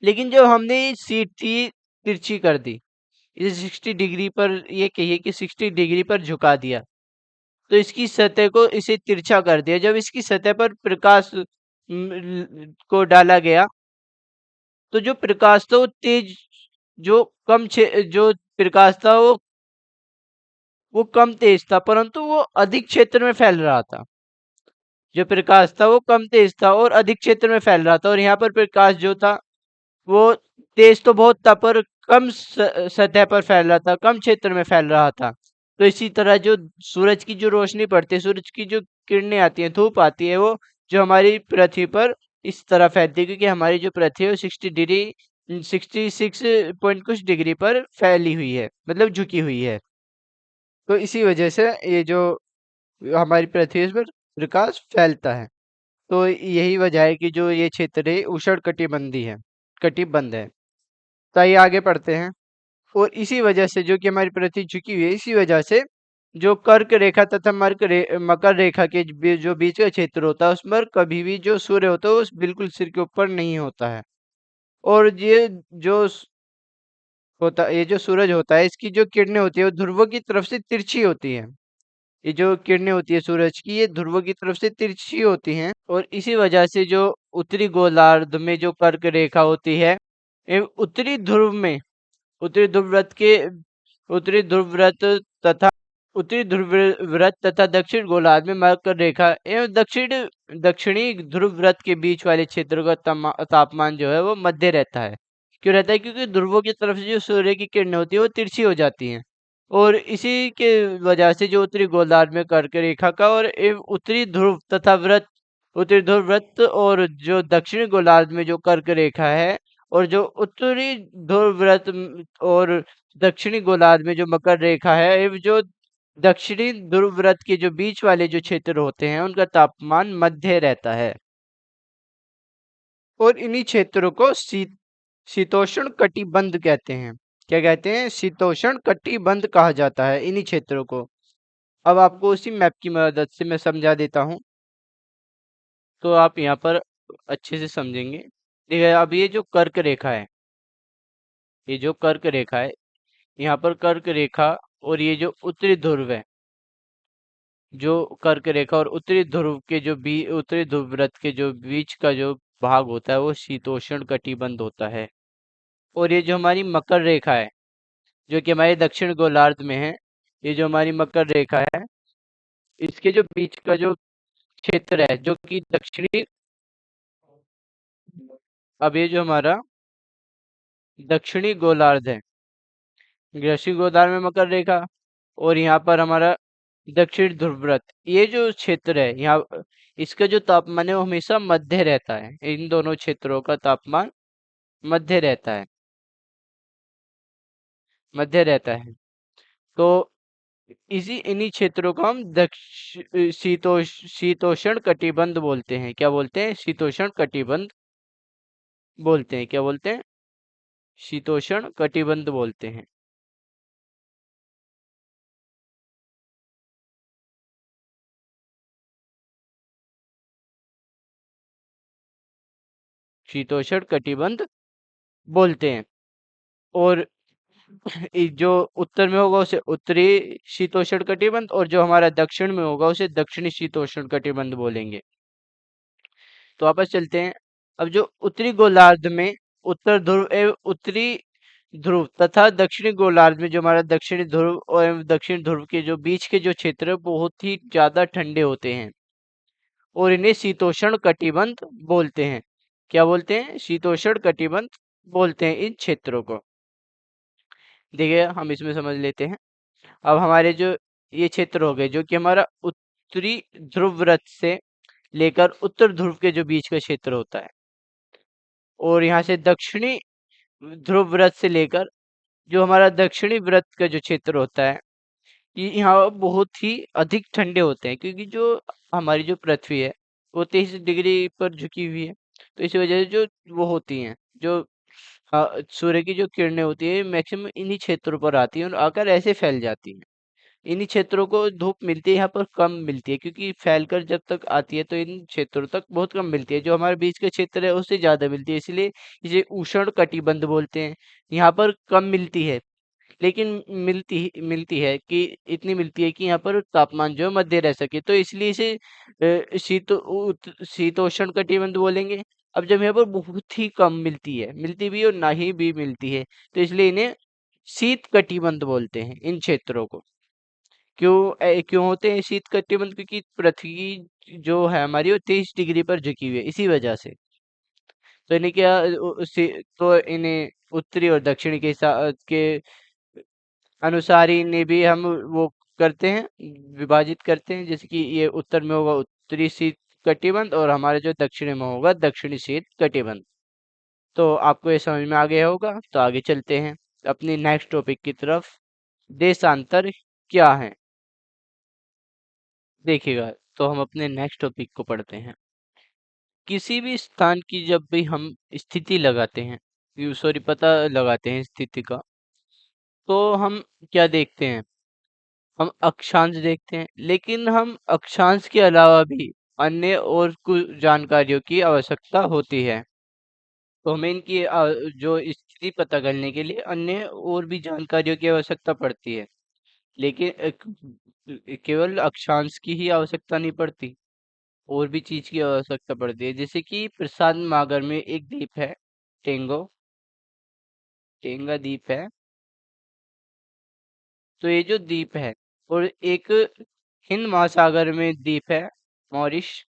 लेकिन जो हमने ये शीट थी तिरछी कर दी, इसे 60 डिग्री पर, ये कहिए कि 60 डिग्री पर झुका दिया, तो इसकी सतह को इसे तिरछा कर दिया। जब इसकी सतह पर प्रकाश को डाला गया, तो जो प्रकाश था वो तेज, जो जो प्रकाश था वो कम तेज था, परंतु वो अधिक क्षेत्र में फैल रहा था। जो प्रकाश था वो कम तेज था और अधिक क्षेत्र में फैल रहा था, और यहाँ पर प्रकाश जो था वो तेज तो बहुत था पर कम सतह पर फैल रहा था, कम क्षेत्र में फैल रहा था। तो इसी तरह जो सूरज की जो रोशनी पड़ती है, सूरज की जो किरणें आती हैं, धूप आती है, वो जो हमारी पृथ्वी पर इस तरह फैलती है, क्योंकि हमारी जो पृथ्वी है वो 66 पॉइंट कुछ डिग्री पर फैली हुई है, मतलब झुकी हुई है। तो इसी वजह से ये जो हमारी पृथ्वी है, इस पर प्रकाश फैलता है। तो यही वजह है कि जो ये क्षेत्र है उष्ण कटिबंधी है, कटिबंध है। तो आइए आगे पढ़ते हैं। और इसी वजह से जो कि हमारी पृथ्वी झुकी हुई है, इसी वजह से जो कर्क रेखा तथा मकर रेखा के जो बीच का क्षेत्र होता है, उस पर कभी भी जो सूर्य होता है वो बिल्कुल सिर के ऊपर नहीं होता है। और ये जो सूरज होता है, इसकी जो किरणें होती है वो ध्रुवों की तरफ से तिरछी होती है। ये जो किरणें होती है सूरज की, ये ध्रुवों की तरफ से तिरछी होती हैं। और इसी वजह से जो उत्तरी गोलार्ध में जो कर्क रेखा होती है, उत्तरी ध्रुव में, उत्तरी ध्रुव व्रत के उत्तरी ध्रुव व्रत तथा उत्तरी ध्रुव व्रत तथा दक्षिण गोलार्ध में मकर रेखा एवं दक्षिणी ध्रुव व्रत के बीच वाले क्षेत्र का तापमान जो है वो मध्य रहता है। क्यों रहता है? क्योंकि ध्रुवों की तरफ से जो सूर्य की किरणें होती है वो तिरछी हो जाती हैं। और इसी के वजह से जो उत्तरी गोलार्ध में कर्क रेखा का और उत्तरी ध्रुव तथा व्रत, उत्तरी ध्रुव व्रत और जो दक्षिणी गोलार्ध में जो कर्क रेखा है, और जो उत्तरी ध्रुव व्रत और दक्षिणी गोलार्ध में जो मकर रेखा है, ये जो दक्षिणी ध्रुव व्रत के जो बीच वाले जो क्षेत्र होते हैं उनका तापमान मध्य रहता है। और इन्हीं क्षेत्रों को शीतोष्ण कटिबंध कहते हैं। क्या कहते हैं? शीतोष्ण कटिबंध कहा जाता है इन्हीं क्षेत्रों को। अब आपको उसी मैप की मदद से मैं समझा देता हूँ, तो आप यहाँ पर अच्छे से समझेंगे। देखिए, अब ये जो कर्क रेखा है, ये जो कर्क रेखा है, यहाँ पर कर्क रेखा और ये जो उत्तरी ध्रुव है, जो कर्क रेखा और उत्तरी ध्रुव के जो उत्तरी ध्रुव व्रत के जो बीच का जो भाग होता है वो शीतोष्ण कटिबंध होता है। और ये जो हमारी मकर रेखा है, जो कि हमारे दक्षिण गोलार्ध में है, ये जो हमारी मकर रेखा है, इसके जो बीच का जो क्षेत्र है जो कि दक्षिणी, अब ये जो हमारा दक्षिणी गोलार्ध है, दक्षिणी गोलार्ध में मकर रेखा, और यहाँ पर हमारा दक्षिण ध्रुव व्रत, ये जो क्षेत्र है यहाँ, इसका जो तापमान है वो हमेशा मध्य रहता है। इन दोनों क्षेत्रों का तापमान मध्य रहता है, मध्य रहता है। तो इन्हीं क्षेत्रों को हम शीतोष्ण कटिबंध बोलते हैं। क्या बोलते हैं? शीतोष्ण कटिबंध बोलते हैं। क्या बोलते हैं? शीतोष्ण कटिबंध बोलते हैं। शीतोष्ण कटिबंध बोलते हैं। और जो उत्तर में होगा उसे उत्तरी शीतोष्ण कटिबंध, और जो हमारा दक्षिण में होगा उसे दक्षिणी शीतोष्ण कटिबंध बोलेंगे। तो वापस चलते हैं। अब जो उत्तरी गोलार्ध में उत्तर ध्रुव एवं उत्तरी ध्रुव तथा दक्षिणी गोलार्ध में जो हमारा दक्षिणी ध्रुव और दक्षिण ध्रुव के जो बीच के जो क्षेत्र है बहुत ही ज्यादा ठंडे होते हैं, और इन्हें शीतोष्ण कटिबंध बोलते हैं। क्या बोलते हैं? शीतोष्ण कटिबंध बोलते हैं इन क्षेत्रों को। देखिए, हम इसमें समझ लेते हैं। अब हमारे जो ये क्षेत्र हो गए जो कि हमारा उत्तरी ध्रुव व्रत से लेकर उत्तर ध्रुव के जो बीच का क्षेत्र होता है, और यहाँ से दक्षिणी ध्रुव व्रत से लेकर जो हमारा दक्षिणी व्रत का जो क्षेत्र होता है, ये यहाँ बहुत ही अधिक ठंडे होते हैं, क्योंकि जो हमारी जो पृथ्वी है वो 23 डिग्री पर झुकी हुई है। तो इसी वजह से जो वो होती हैं, जो सूर्य की जो किरणें होती है मैक्सिमम इन्हीं क्षेत्रों पर आती हैं और आकर ऐसे फैल जाती हैं। इन्हीं क्षेत्रों को धूप मिलती है, यहाँ पर कम मिलती है, क्योंकि फैलकर जब तक आती है तो इन क्षेत्रों तक बहुत कम मिलती है। जो हमारे बीच का क्षेत्र है उससे ज्यादा मिलती है, इसलिए इसे उष्ण कटिबंध बोलते हैं। यहाँ पर कम मिलती है, लेकिन मिलती है कि इतनी मिलती है कि यहाँ पर तापमान जो है मध्य रह सके, तो इसलिए इसे शीतोष्ण कटिबंध बोलेंगे। अब जब यहाँ पर बहुत ही कम मिलती है, मिलती भी और ना ही भी मिलती है, तो इसलिए इन्हें शीत कटिबंध बोलते हैं इन क्षेत्रों को। क्यों होते हैं शीत कटिबंध? क्योंकि पृथ्वी जो है हमारी वो 23 डिग्री पर झुकी हुई है, इसी वजह से। तो इन्हें क्या तो इन्हें उत्तरी और दक्षिणी के के अनुसार ही इन्हें भी हम वो करते हैं, विभाजित करते हैं। जैसे कि ये उत्तर में होगा उत्तरी शीत कटिबंध और हमारे जो दक्षिण में होगा दक्षिणी शीत कटिबंध। तो आपको ये समझ में आ गया होगा। तो आगे चलते हैं अपनी नेक्स्ट टॉपिक की तरफ। देशांतर क्या है, देखिएगा। तो हम अपने नेक्स्ट टॉपिक को पढ़ते हैं। किसी भी स्थान की जब भी हम स्थिति लगाते हैं, सॉरी पता लगाते हैं स्थिति का, तो हम क्या देखते हैं, हम अक्षांश देखते हैं। लेकिन हम अक्षांश के अलावा भी अन्य और कुछ जानकारियों की आवश्यकता होती है। तो हमें इनकी जो स्थिति पता करने के लिए अन्य और भी जानकारियों की आवश्यकता पड़ती है। लेकिन केवल अक्षांश की ही आवश्यकता नहीं पड़ती, और भी चीज की आवश्यकता पड़ती है। जैसे कि प्रशांत महासागर में एक द्वीप है, टेंगो टेंगा द्वीप है। तो ये जो द्वीप है, और एक हिंद महासागर में द्वीप है, मॉरिश।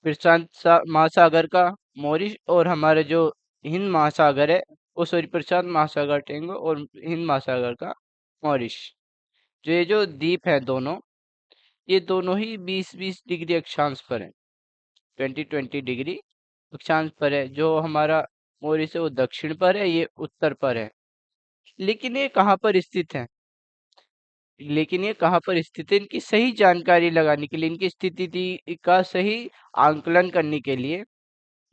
महासागर का मॉरिश, और हमारे जो हिंद महासागर है, वो सॉरी प्रशांत महासागर टेंगो, और हिंद महासागर का मॉरिश। जो ये जो द्वीप है दोनों, ये दोनों ही 20-20 डिग्री अक्षांश पर है, 20-20 डिग्री अक्षांश पर है। जो हमारा मॉरिश है वो दक्षिण पर है, ये उत्तर पर है। लेकिन ये कहाँ पर स्थित है, लेकिन ये कहाँ पर स्थित है, इनकी सही जानकारी लगाने के लिए, इनकी स्थिति का सही आंकलन करने के लिए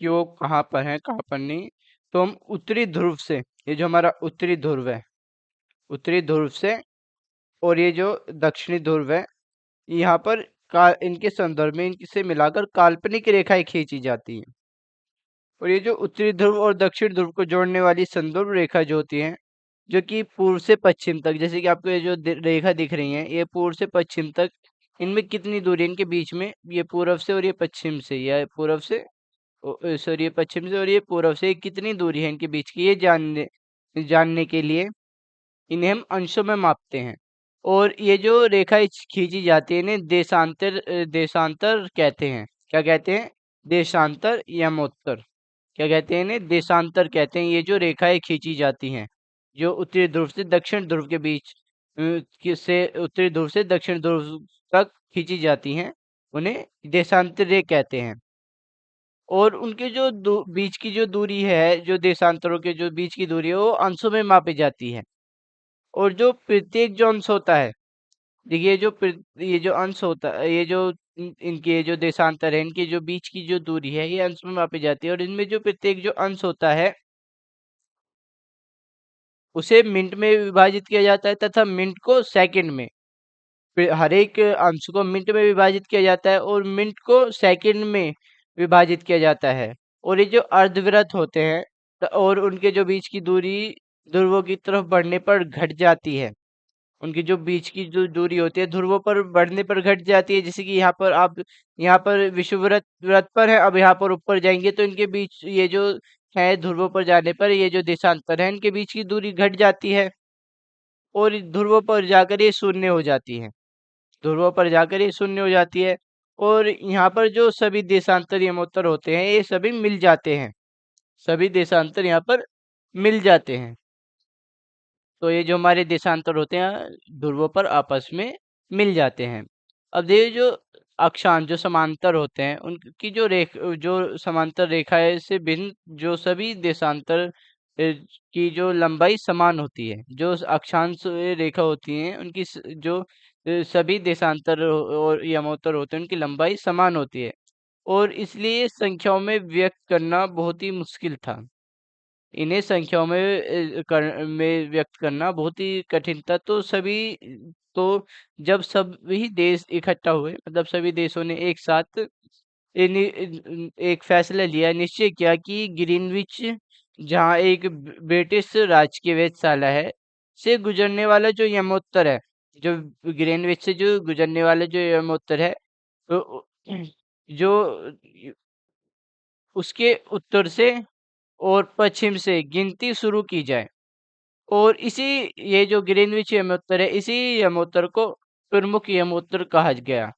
कि वो कहाँ पर है कहाँ पर नहीं, तो हम उत्तरी ध्रुव से, ये जो हमारा उत्तरी ध्रुव है, उत्तरी ध्रुव से, और ये जो दक्षिणी ध्रुव है, यहाँ पर इनके संदर्भ में इनसे मिलाकर काल्पनिक रेखाएं खींची जाती हैं। और ये जो उत्तरी ध्रुव और दक्षिण ध्रुव को जोड़ने वाली संदर्भ रेखा जो होती है, जो कि पूर्व से पश्चिम तक, जैसे कि आपको ये जो रेखा दिख रही है, ये पूर्व से पश्चिम तक, इनमें कितनी दूरी है इनके बीच में, ये पूर्व से और ये पश्चिम से, या पूर्व से सॉरी ये पश्चिम से और ये पूर्व से कितनी दूरी है इनके बीच की, ये जानने जानने के लिए इन्हें हम अंशों में मापते हैं। और ये जो रेखा खींची जाती है इन्हें देशांतर देशांतर कहते हैं। क्या कहते हैं, देशांतर या मोत्तर। क्या कहते हैं, इन्हें देशांतर कहते हैं। ये जो रेखाएं खींची जाती हैं, जो उत्तरी ध्रुव से दक्षिण ध्रुव के बीच से उत्तरी ध्रुव से दक्षिण ध्रुव तक खींची जाती हैं, उन्हें देशांतर रे कहते हैं। और उनके जो बीच की जो दूरी है, जो देशांतरों के जो बीच की दूरी है, वो अंशों में मापी जाती है। और जो प्रत्येक जो अंश होता है, देखिए ये जो अंश होता है, ये जो इनके जो देशांतर है, इनके जो बीच की जो दूरी है, ये अंश में मापी जाती है। और इनमें जो प्रत्येक जो अंश होता है, उसे मिनट में विभाजित किया जाता है, तथा मिनट को सेकंड में, फिर हर एक अंश को मिनट में विभाजित किया जाता है, और मिनट को सेकंड में विभाजित किया जाता है। और ये जो अर्धवृत्त होते हैं, और उनके जो बीच की दूरी ध्रुवों की तरफ बढ़ने पर घट जाती है। उनकी जो बीच की जो दूरी होती है ध्रुवों पर बढ़ने पर घट जाती है। जैसे कि यहाँ पर आप, यहाँ पर विषुववृत्त वृत्त पर है, अब यहाँ पर ऊपर जाएंगे तो इनके बीच ये जो है ध्रुवों पर जाने पर ये जो देशांतर है, इनके बीच की दूरी घट जाती है, और ध्रुवों पर जाकर ये शून्य हो जाती है। ध्रुवों पर जाकर ये शून्य हो जाती है। और यहाँ पर जो सभी देशांतर यमोत्तर होते हैं, ये सभी मिल जाते हैं। सभी देशांतर यहाँ पर मिल जाते हैं। तो ये जो हमारे देशांतर होते हैं, ध्रुवों पर आपस में मिल जाते हैं। अब देखिए जो अक्षांश जो समांतर होते हैं, उनकी जो समांतर रेखाएं से भिन्न जो सभी देशांतर की जो लंबाई समान होती है। जो अक्षांश रेखा होती हैं, उनकी जो सभी देशांतर और यमोत्तर होते हैं, उनकी लंबाई समान होती है। और इसलिए संख्याओं में व्यक्त करना बहुत ही मुश्किल था। इन्हें संख्याओं में व्यक्त करना बहुत ही कठिन था। तो जब सभी देश इकट्ठा हुए, मतलब सभी देशों ने एक साथ एक फैसला लिया, निश्चय किया कि ग्रीनविच, जहाँ एक ब्रिटिश राजकीय वेधशाला है, से गुजरने वाला जो यमोत्तर है, जो ग्रीनविच से जो गुजरने वाला जो यमोत्तर है, तो जो उसके उत्तर से और पश्चिम से गिनती शुरू की जाए। और ये जो ग्रीनविच यमोत्तर है, इसी यमोत्तर को प्रमुख यमोत्तर कहा गया।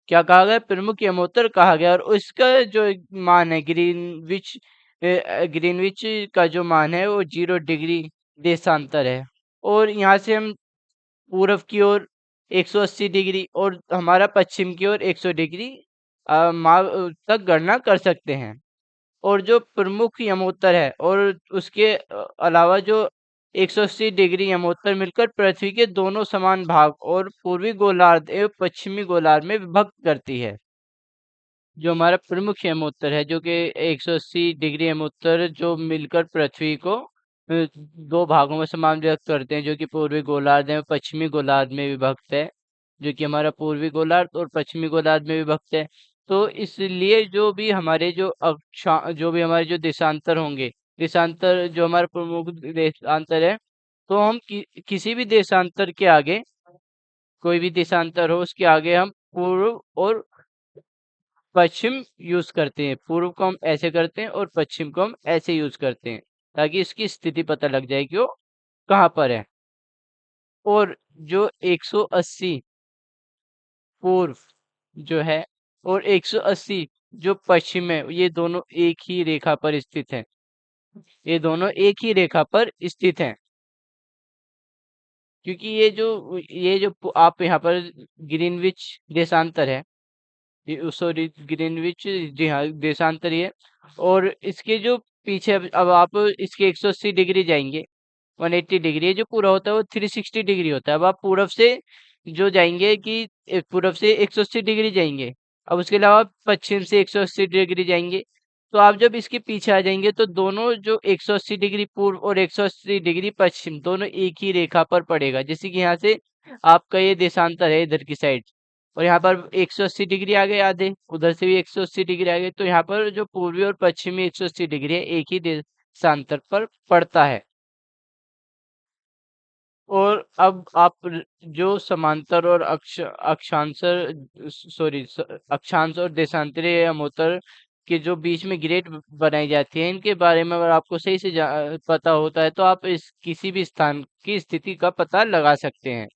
क्या कहा गया, प्रमुख यमोत्तर कहा गया। और उसका जो मान है ग्रीनविच का जो मान है वो 0 डिग्री देशांतर है। और यहाँ से हम पूरब की ओर 180 डिग्री और हमारा पश्चिम की ओर 100 डिग्री तक गणना कर सकते हैं। और जो प्रमुख यमोत्तर है और उसके अलावा जो 180 डिग्री यमोत्तर मिलकर पृथ्वी के दोनों समान भाग और पूर्वी गोलार्ध एवं पश्चिमी गोलार्ध में विभक्त करती है। जो हमारा प्रमुख यमोत्तर है जो कि 180 डिग्री यमोत्तर जो मिलकर पृथ्वी को दो भागों में समान विभक्त करते हैं, जो कि पूर्वी गोलार्ध एवं पश्चिमी गोलार्ध में विभक्त है। जो कि हमारा पूर्वी गोलार्ध और पश्चिमी गोलार्ध में विभक्त है। तो इसलिए जो भी हमारे जो देशांतर होंगे, देशांतर जो हमारा प्रमुख देशांतर है, तो हम किसी भी देशांतर के आगे, कोई भी देशांतर हो उसके आगे हम पूर्व और पश्चिम यूज करते हैं। पूर्व को हम ऐसे करते हैं और पश्चिम को हम ऐसे यूज करते हैं, ताकि इसकी स्थिति पता लग जाए कि वो कहाँ पर है। और जो 180 पूर्व जो है और 180 जो पश्चिम है, ये दोनों एक ही रेखा पर स्थित हैं। ये दोनों एक ही रेखा पर स्थित हैं, क्योंकि आप यहाँ पर ग्रीनविच देशांतर है, सॉरी ग्रीनविच, जी हाँ देशांतर ही है। और इसके जो पीछे अब आप इसके 180 डिग्री जाएंगे, 180 डिग्री, ये जो पूरा होता है वो 360 डिग्री होता है। अब आप पूरब से जो जाएंगे कि पूरब से 180 डिग्री जाएंगे, अब उसके अलावा पश्चिम से 180 डिग्री जाएंगे। तो आप जब इसके पीछे आ जाएंगे तो दोनों जो 180 डिग्री पूर्व और 180 डिग्री पश्चिम दोनों एक ही रेखा पर पड़ेगा। जैसे कि यहाँ से आपका ये देशांतर है इधर की साइड, और यहाँ पर 180 डिग्री आ गए आधे, उधर से भी 180 डिग्री आ गए, तो यहाँ पर जो पूर्वी और पश्चिमी 180 डिग्री है एक ही देशांतर पर पड़ता है। और अब आप जो समांतर और अक्षांश और देशांतरी यमोत्तर के जो बीच में ग्रेड बनाई जाती है, इनके बारे में अगर आपको सही से पता होता है तो आप इस किसी भी स्थान की स्थिति का पता लगा सकते हैं।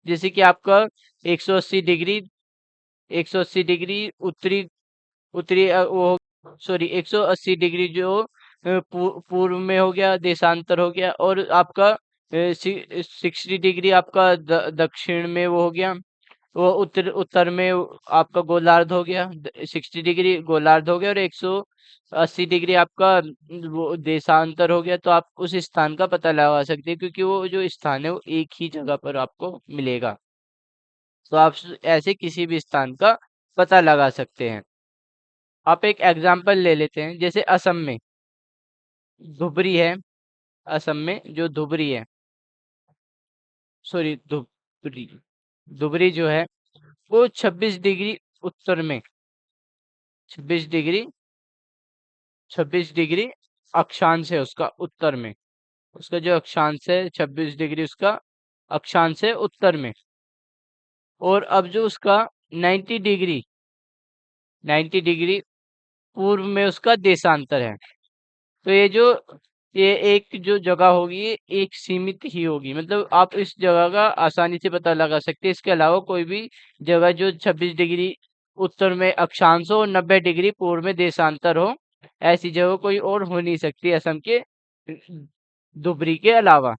जैसे कि आपका 180 डिग्री 180 डिग्री उत्तरी उत्तरी वो सॉरी 180 डिग्री जो पूर्व में हो गया देशांतर हो गया, और आपका 60 डिग्री आपका दक्षिण में वो हो गया, वो उत्तर उत्तर में आपका गोलार्ध हो गया, 60 डिग्री गोलार्ध हो गया, और 180 डिग्री आपका वो देशांतर हो गया। तो आप उस स्थान का पता लगा सकते हैं, क्योंकि वो जो स्थान है वो एक ही जगह पर आपको मिलेगा। तो आप ऐसे किसी भी स्थान का पता लगा सकते हैं। आप एक एग्जाम्पल ले लेते हैं, जैसे असम में धुबरी है। असम में जो धुबरी है, सॉरी धुबरी धुबरी जो है वो 26 डिग्री उत्तर में, 26 डिग्री 26 डिग्री अक्षांश है उसका उत्तर में। उसका जो अक्षांश है 26 डिग्री उसका अक्षांश है उत्तर में। और अब जो उसका 90 डिग्री 90 डिग्री पूर्व में उसका देशांतर है। तो ये एक जो जगह होगी ये एक सीमित ही होगी, मतलब आप इस जगह का आसानी से पता लगा सकते हैं। इसके अलावा कोई भी जगह जो 26 डिग्री उत्तर में अक्षांश हो और 90 डिग्री पूर्व में देशांतर हो, ऐसी जगह कोई और हो नहीं सकती असम के धुबरी के अलावा,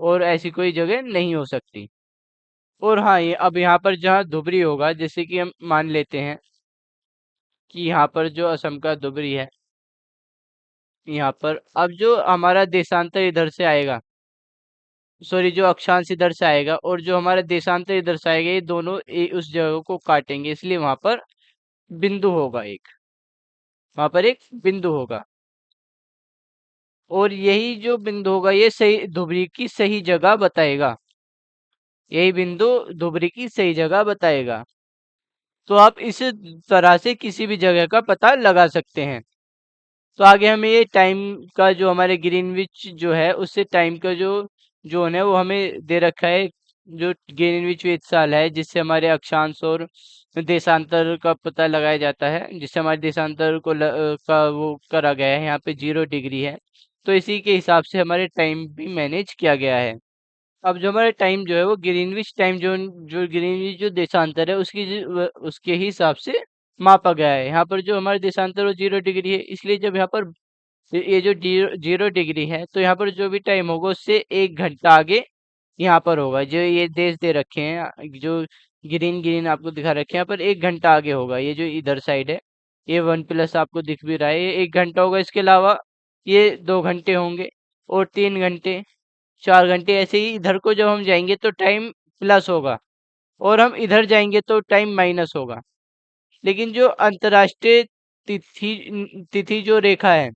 और ऐसी कोई जगह नहीं हो सकती। और हाँ, ये अब यहाँ पर जहाँ धुबरी होगा, जैसे कि हम मान लेते हैं कि यहाँ पर जो असम का धुबरी है, यहाँ पर अब जो हमारा देशांतर इधर से आएगा, सॉरी जो अक्षांश इधर से आएगा और जो हमारा देशांतर इधर से आएगा, ये दोनों उस जगह को काटेंगे, इसलिए वहां पर बिंदु होगा एक, वहां पर एक बिंदु होगा। और यही जो बिंदु होगा ये सही धुबरी की सही जगह बताएगा, यही बिंदु धुबरी की सही जगह बताएगा। तो आप इस तरह से किसी भी जगह का पता लगा सकते हैं। तो आगे हमें ये टाइम का जो हमारे ग्रीनविच जो है उससे टाइम का जो जोन है वो हमें दे रखा है, जो ग्रीनविच वेध साल है, जिससे हमारे अक्षांश और देशांतर का पता लगाया जाता है, जिससे हमारे देशांतर का वो करा गया है। यहाँ पे 0 डिग्री है, तो इसी के हिसाब से हमारे टाइम भी मैनेज किया गया है। अब जो हमारा टाइम जो है वो ग्रीनविच टाइम जोन, जो ग्रीनविच जो देशांतर है उसकी उसके ही हिसाब से मापा गया है। यहाँ पर जो हमारा देशांतर वो 0 डिग्री है, इसलिए जब यहाँ पर ये जो 0 डिग्री है तो यहाँ पर जो भी टाइम होगा उससे 1 घंटा आगे यहाँ पर होगा। जो ये देश दे रखे हैं, जो ग्रीन ग्रीन आपको दिखा रखे हैं, यहाँ पर 1 घंटा आगे होगा। ये जो इधर साइड है ये 1+ आपको दिख भी रहा है, ये 1 घंटा होगा। इसके अलावा ये 2 घंटे होंगे और 3 घंटे, 4 घंटे, ऐसे ही इधर को जब हम जाएंगे तो टाइम प्लस होगा और हम इधर जाएंगे तो टाइम माइनस होगा। लेकिन जो अंतर्राष्ट्रीय तिथि जो रेखा है,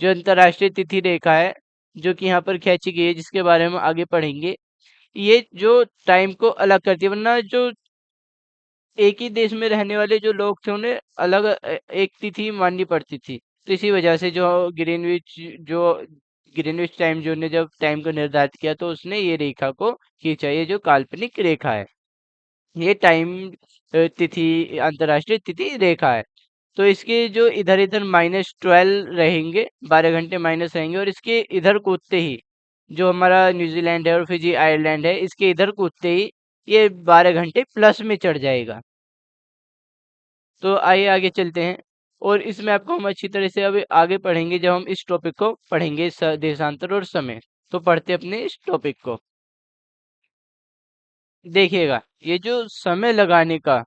जो अंतर्राष्ट्रीय तिथि रेखा है जो कि यहाँ पर खींची गई है, जिसके बारे में आगे पढ़ेंगे, ये जो टाइम को अलग करती है। वरना जो एक ही देश में रहने वाले जो लोग थे उन्हें अलग एक तिथि माननी पड़ती थी। तो इसी वजह से जो ग्रीनविच टाइम जोन ने जब टाइम को निर्धारित किया तो उसने ये रेखा को खींचा। ये जो काल्पनिक रेखा है ये टाइम तिथि, अंतर्राष्ट्रीय तिथि रेखा है। तो इसके जो इधर इधर -12 रहेंगे, 12 घंटे माइनस रहेंगे, और इसके इधर कूदते ही जो हमारा न्यूजीलैंड है और फिजी आयरलैंड है, इसके इधर कूदते ही ये 12 घंटे प्लस में चढ़ जाएगा। तो आइए आगे चलते हैं और इसमें आपको हम अच्छी तरह से अभी आगे पढ़ेंगे जब हम इस टॉपिक को पढ़ेंगे, देशांतर और समय। तो पढ़ते अपने इस टॉपिक को। देखिएगा, ये जो समय लगाने का,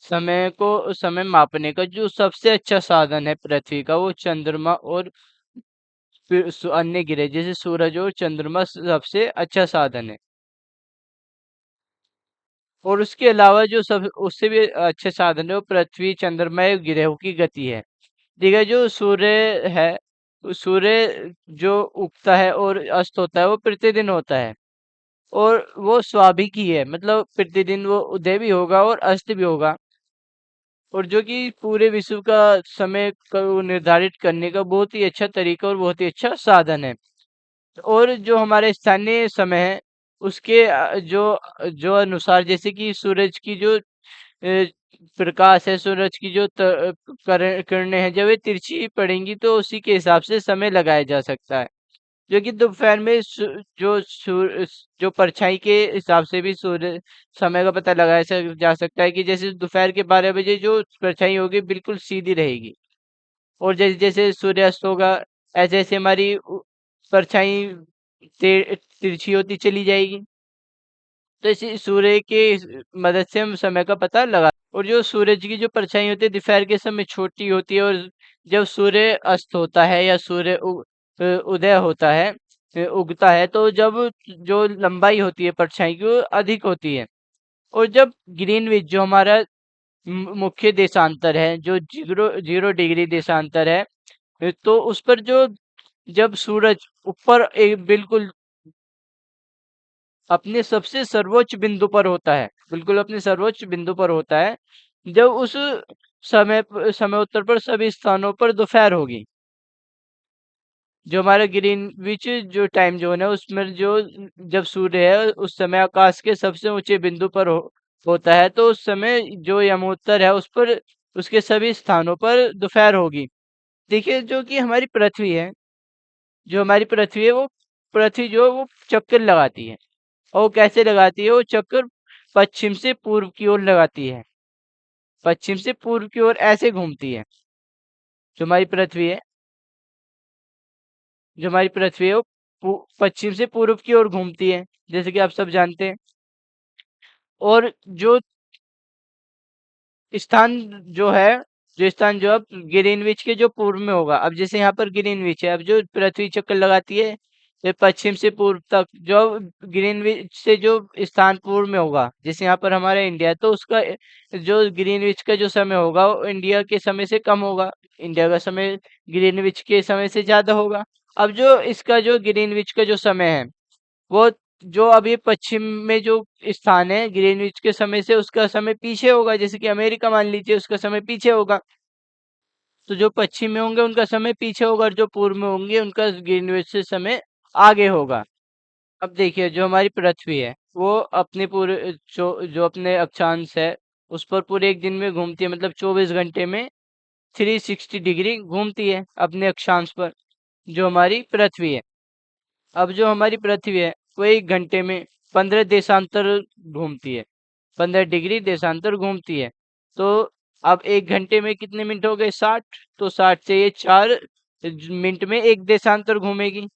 समय मापने का जो सबसे अच्छा साधन है पृथ्वी का, वो चंद्रमा और फिर अन्य ग्रह जैसे सूरज और चंद्रमा सबसे अच्छा साधन है। और उसके अलावा जो सब उससे भी अच्छे साधन है वो पृथ्वी, चंद्रमा या ग्रहों की गति है। देखिए, जो सूर्य है, सूर्य जो उगता है और अस्त होता है वो प्रतिदिन होता है, और वो स्वाभाविक ही है। मतलब प्रतिदिन वो उदय भी होगा और अस्त भी होगा, और जो कि पूरे विश्व का समय को निर्धारित करने का बहुत ही अच्छा तरीका और बहुत ही अच्छा साधन है। और जो हमारे स्थानीय समय है उसके जो जो अनुसार, जैसे कि सूरज की जो प्रकाश है, सूरज की जो किरणें हैं, जब ये तिरछी पड़ेंगी तो उसी के हिसाब से समय लगाया जा सकता है। जो कि दोपहर में जो परछाई के हिसाब से भी सूर्य समय का पता लगाया जा सकता है, कि जैसे दोपहर के 12 बजे जो परछाई होगी बिल्कुल सीधी रहेगी, और जैसे जैसे सूर्यास्त होगा ऐसे ऐसे हमारी परछाई तिरछी होती चली जाएगी। तो इसी सूर्य के मदद से हम समय का पता लगा। और जो सूरज की जो परछाई होती है दोपहर के समय छोटी होती है, और जब सूर्य अस्त होता है या सूर्य उदय होता है, उगता है, तो जब जो लंबाई होती है परछाई की वो अधिक होती है। और जब ग्रीनविच जो हमारा मुख्य देशांतर है, जो 0 डिग्री देशांतर है, तो उस पर जो जब सूरज ऊपर एक बिल्कुल अपने सबसे सर्वोच्च बिंदु पर होता है, बिल्कुल अपने सर्वोच्च बिंदु पर होता है, जब उस समय उत्तर पर सभी स्थानों पर दोपहर होगी। जो हमारा ग्रीनविच जो टाइम जोन है उसमें जो जब सूर्य है उस समय आकाश के सबसे ऊंचे बिंदु पर होता है, तो उस समय जो यमोत्तर है उस पर, उसके सभी स्थानों पर दोपहर होगी। देखिए, जो कि हमारी पृथ्वी है, जो हमारी पृथ्वी है वो पृथ्वी जो है वो चक्कर लगाती है। और वो कैसे लगाती है? वो चक्कर पश्चिम से पूर्व की ओर लगाती है, पश्चिम से पूर्व की ओर ऐसे घूमती है। जो हमारी पृथ्वी है, जो हमारी पृथ्वी है वो पश्चिम से पूर्व की ओर घूमती है, जैसे कि आप सब जानते हैं। और जो स्थान जो है, जो स्थान जो अब ग्रीनविच के जो पूर्व में होगा, अब जैसे यहाँ पर ग्रीनविच है, अब जो पृथ्वी चक्कर लगाती है ये पश्चिम से पूर्व तक, जो ग्रीनविच से जो स्थान पूर्व में होगा, जैसे यहाँ पर हमारा इंडिया है, तो उसका जो ग्रीनविच का जो समय होगा वो इंडिया के समय से कम होगा, इंडिया का समय ग्रीनविच के समय से ज्यादा होगा। अब जो इसका जो ग्रीनविच का जो समय है वो, जो अभी पश्चिम में जो स्थान है ग्रीनविच के समय से, उसका समय पीछे होगा। जैसे कि अमेरिका मान लीजिए, उसका समय पीछे होगा। तो जो पश्चिम में होंगे उनका समय पीछे होगा, और जो पूर्व में होंगे उनका ग्रीनविच से समय आगे होगा। अब देखिए, जो हमारी पृथ्वी है वो अपने पूरे जो अपने अक्षांश है उस पर पूरे एक दिन में घूमती है, मतलब 24 घंटे में 360 डिग्री घूमती है अपने अक्षांश पर, जो हमारी पृथ्वी है। अब जो हमारी पृथ्वी है वो 1 घंटे में 15 देशांतर घूमती है, 15 डिग्री देशांतर घूमती है। तो अब 1 घंटे में कितने मिनट हो गए? 60। तो 60 से ये 4 मिनट में एक देशांतर घूमेगी,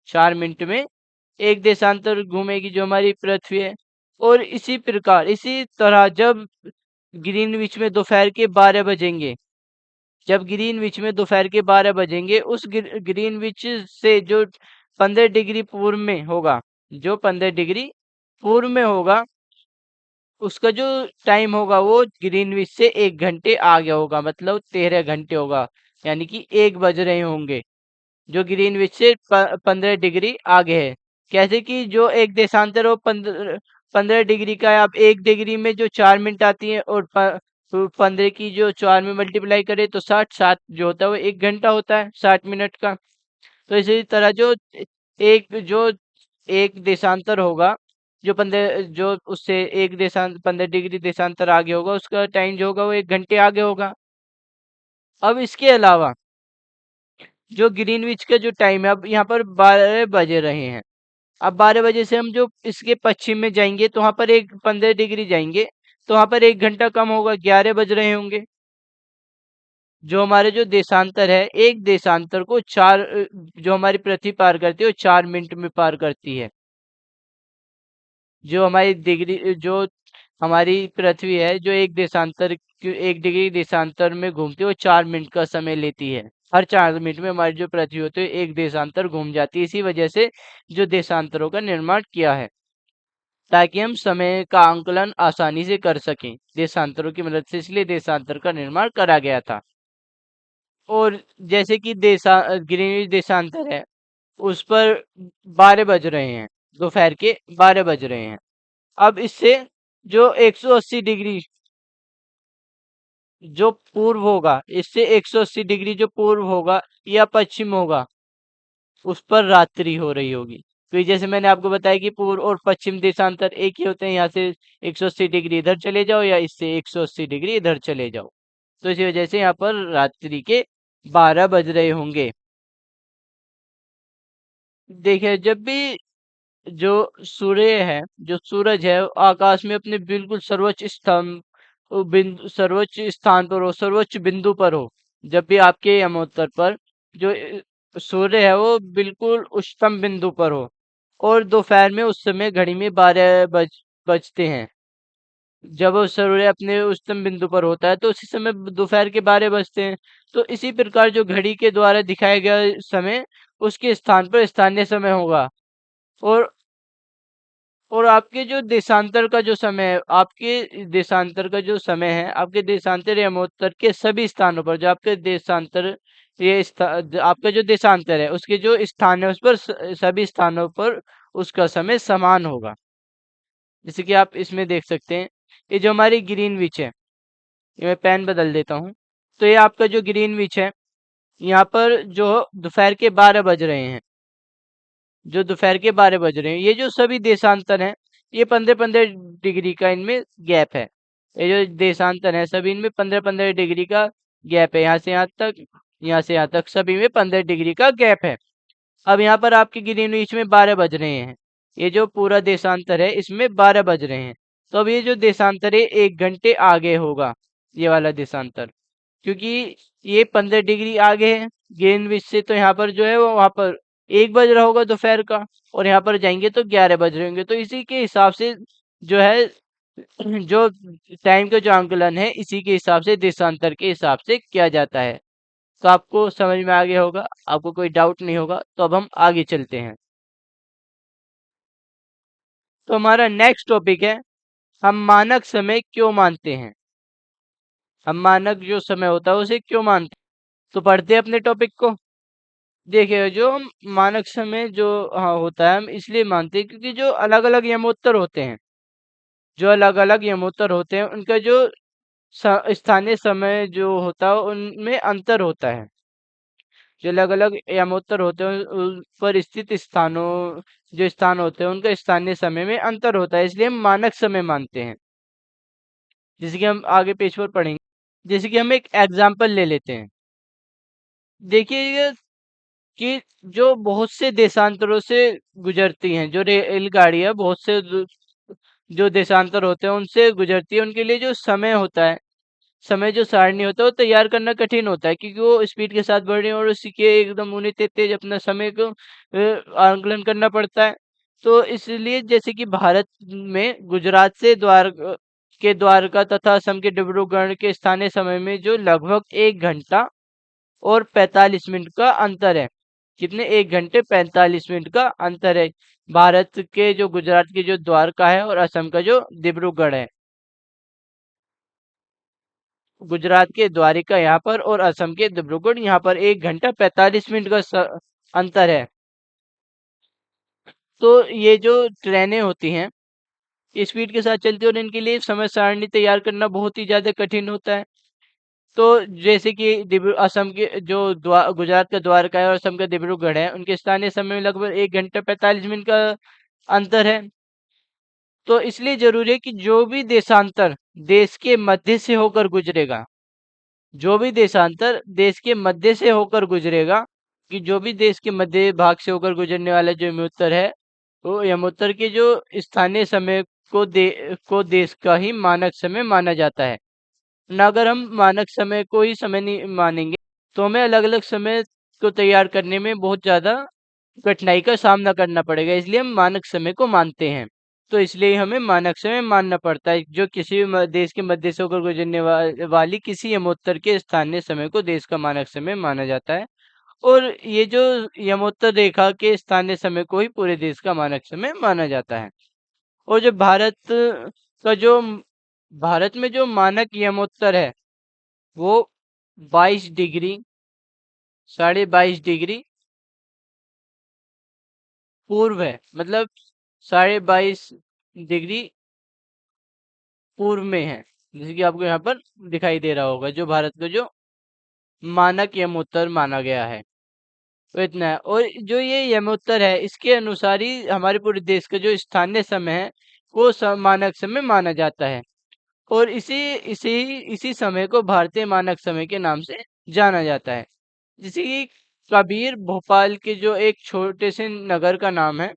4 मिनट में एक देशांतर घूमेगी जो हमारी पृथ्वी है। और इसी प्रकार इसी तरह जब ग्रीनविच में दोपहर के 12 बजेंगे, जब ग्रीनविच में दोपहर के 12 बजेंगे, उस ग्रीनविच से जो 15 डिग्री पूर्व में होगा, जो 15 डिग्री पूर्व में होगा, उसका जो टाइम होगा वो ग्रीनविच से 1 घंटे आगे होगा, मतलब 13 घंटे होगा, यानी कि 1 बज रहे होंगे, जो ग्रीनविच से 15 डिग्री आगे है। कैसे कि जो एक देशांतर हो 15 डिग्री का है, अब 1 डिग्री में जो 4 मिनट आती है और 15 की जो 4 में मल्टीप्लाई करे तो 60, 7 जो होता है वो 1 घंटा होता है 60 मिनट का। तो इसी तरह जो एक देशांतर होगा, जो 15 जो उससे एक देशांतर 15 डिग्री देशांतर आगे होगा, उसका टाइम जो होगा वो 1 घंटे आगे होगा। अब इसके अलावा जो ग्रीनविच का जो टाइम है, अब यहाँ पर 12 बजे रहे हैं, अब 12 बजे से हम जो इसके पश्चिम में जाएंगे तो वहां पर एक 15 डिग्री जाएंगे, तो वहां पर 1 घंटा कम होगा, 11 बज रहे होंगे। जो हमारे जो देशांतर है, एक देशांतर को जो हमारी पृथ्वी पार करती है वो 4 मिनट में पार करती है। जो हमारी पृथ्वी है, जो एक डिग्री देशांतर में घूमती है, वो 4 मिनट का समय लेती है। हर 4 मिनट में हमारी जो पृथ्वी होती है एक देशांतर घूम जाती है। इसी वजह से जो देशांतरों का निर्माण किया है, ताकि हम समय का आंकलन आसानी से कर सकें देशांतरों की मदद से, इसलिए देशांतर का निर्माण करा गया था। और जैसे कि ग्रीनविच देशांतर है, उस पर 12 बज रहे हैं, दोपहर के 12 बज रहे हैं। अब इससे जो 180 डिग्री जो पूर्व होगा, इससे 180 डिग्री जो पूर्व होगा या पश्चिम होगा, उस पर रात्रि हो रही होगी। तो जैसे मैंने आपको बताया कि पूर्व और पश्चिम देशांतर एक ही होते हैं, यहाँ से 180 डिग्री इधर चले जाओ या इससे 180 डिग्री इधर चले जाओ। तो इसी वजह से यहाँ पर रात्रि के 12 बज रहे होंगे। देखिए, जब भी जो सूर्य है, जो सूरज है, आकाश में अपने बिल्कुल सर्वोच्च स्थान पर हो, सर्वोच्च बिंदु पर हो, जब भी आपके यमोत्तर पर जो सूर्य है वो बिल्कुल उच्चतम बिंदु पर हो, और दोपहर में उस समय घड़ी में 12 बजते हैं, जब वो सूर्य अपने उच्चतम बिंदु पर होता है तो उसी समय दोपहर के 12 बजते हैं। तो इसी प्रकार जो घड़ी के द्वारा दिखाया गया समय, उसके स्थान पर स्थानीय समय होगा। और आपके जो देशांतर का जो समय है, आपके देशांतर का जो समय है, आपके देशांतर यमोत्तर के सभी स्थानों पर, जो आपके देशांतर आपका जो देशांतर है उसके जो स्थान है, उस पर सभी स्थानों पर उसका समय समान होगा। जैसे कि आप इसमें देख सकते हैं, ये जो हमारी ग्रीनविच है, ये मैं पेन बदल देता हूँ। तो ये आपका जो ग्रीनविच है, यहाँ पर जो दोपहर के 12 बज रहे हैं, जो दोपहर के 12 बज रहे हैं, ये जो सभी देशांतर हैं, ये 15-15 डिग्री का इनमें गैप है। ये जो देशांतर है सभी इनमें 15-15 डिग्री का गैप है, यहाँ से यहाँ तक, यहाँ से यहाँ तक सभी में 15 डिग्री का गैप है। अब यहाँ पर आपके ग्रीनविच में 12 बज रहे हैं, ये जो पूरा देशांतर है इसमें 12 बज रहे हैं। तो अब ये जो देशांतर है 1 घंटे आगे होगा, ये वाला देशांतर, क्योंकि ये 15 डिग्री आगे है ग्रीनविच से, तो यहाँ पर जो है वो वहां पर 1 बज रहा होगा दोपहर का, और यहाँ पर जाएंगे तो 11 बज रहे होंगे। तो इसी के हिसाब से जो है जो टाइम का जो आंकलन है, इसी के हिसाब से देशांतर के हिसाब से किया जाता है। तो आपको समझ में आ गया होगा, आपको कोई डाउट नहीं होगा। तो अब हम आगे चलते हैं। तो हमारा नेक्स्ट टॉपिक है, हम मानक समय क्यों मानते हैं। हम मानक जो समय होता है उसे क्यों मानते हैं। तो पढ़ते हैं अपने टॉपिक को। देखिए, जो हम मानक समय जो होता है, हम इसलिए मानते हैं क्योंकि जो अलग अलग यमोत्तर होते हैं, जो अलग अलग यमोत्तर होते हैं, उनका जो स्थानीय समय जो होता है उनमें अंतर होता है। जो अलग अलग यमोत्तर होते हैं उन पर स्थित स्थानों, जो स्थान होते हैं उनका स्थानीय समय में अंतर होता है, इसलिए हम मानक समय मानते हैं। जैसे कि हम आगे पेज पर पढ़ेंगे। जैसे कि हम एक एग्जाम्पल ले लेते हैं। देखिए, कि जो बहुत से देशांतरों से गुजरती हैं, जो रेलगाड़ी है बहुत से जो देशांतर होते हैं उनसे गुजरती है, उनके लिए जो समय होता है, समय जो सारणी होता है वो तैयार करना कठिन होता है, क्योंकि वो स्पीड के साथ बढ़ रही है और उसी के एकदम उन्हें तेज अपना समय को आंकलन करना पड़ता है। तो इसलिए जैसे कि भारत में गुजरात से द्वारका तथा असम के डिब्रूगढ़ के स्थानीय समय में जो लगभग 1 घंटा और 45 मिनट का अंतर है। कितने? 1 घंटे 45 मिनट का अंतर है भारत के जो गुजरात की जो द्वारका है और असम का जो डिब्रूगढ़ है। गुजरात के द्वारिका यहाँ पर और असम के डिब्रूगढ़ यहाँ पर 1 घंटा 45 मिनट का अंतर है। तो ये जो ट्रेनें होती हैं स्पीड के साथ चलती है और इनके लिए समय सारणी तैयार करना बहुत ही ज्यादा कठिन होता है। तो जैसे कि असम के जो गुजरात का द्वारका है और असम का डिब्रूगढ़ है, उनके स्थानीय समय में लगभग 1 घंटा 45 मिनट का अंतर है। तो इसलिए जरूरी है कि जो भी देशांतर देश के मध्य से होकर गुजरेगा, जो भी देशांतर देश के मध्य से होकर गुजरेगा, कि जो भी देश के मध्य भाग से होकर गुजरने वाला जो यमोत्तर है, वो यमोत्तर के जो स्थानीय समय को देश का ही मानक समय माना जाता है। न अगर हम मानक समय को ही समय नहीं मानेंगे तो हमें अलग अलग समय को तैयार करने में बहुत ज्यादा कठिनाई का सामना करना पड़ेगा, इसलिए हम मानक समय को मानते हैं। तो इसलिए हमें मानक समय मानना पड़ता है, जो किसी भी देश के मध्य से होकर गुजरने वाली किसी यमोत्तर के स्थानीय समय को देश का मानक समय माना जाता है। और ये जो यमोत्तर रेखा के स्थानीय समय को ही पूरे देश का मानक समय माना जाता है। और जो का जो भारत में जो मानक यमोत्तर है वो 22 डिग्री, 22.5 डिग्री पूर्व है, मतलब 22.5 डिग्री पूर्व में है, जैसे कि आपको यहाँ पर दिखाई दे रहा होगा जो भारत का जो मानक यमोत्तर माना गया है। तो इतना है। और जो ये यमोत्तर है इसके अनुसार ही हमारे पूरे देश का जो स्थानीय समय है वो मानक समय माना जाता है। और इसी समय को भारतीय मानक समय के नाम से जाना जाता है। जैसे कि कबीर भोपाल के जो एक छोटे से नगर का नाम है,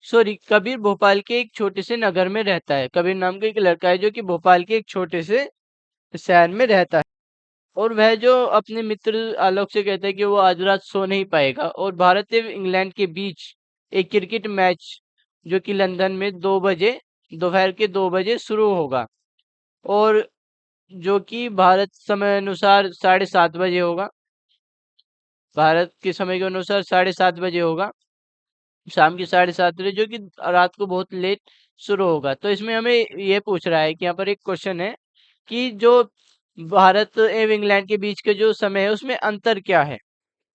सॉरी, कबीर भोपाल के एक छोटे से नगर में रहता है। कबीर नाम का एक लड़का है जो कि भोपाल के एक छोटे से शहर में रहता है। और वह जो अपने मित्र आलोक से कहता है कि वो आज रात सो नहीं पाएगा, और भारत एवं इंग्लैंड के बीच एक क्रिकेट मैच जो कि लंदन में 2 बजे, दोपहर के 2 बजे शुरू होगा, और जो कि भारत समय अनुसार 7:30 बजे होगा। भारत के समय के अनुसार 7:30 बजे होगा, शाम की 7:30 बजे, जो कि रात को बहुत लेट शुरू होगा। तो इसमें हमें ये पूछ रहा है कि यहाँ पर एक क्वेश्चन है कि जो भारत एवं इंग्लैंड के बीच के जो समय है उसमें अंतर क्या है।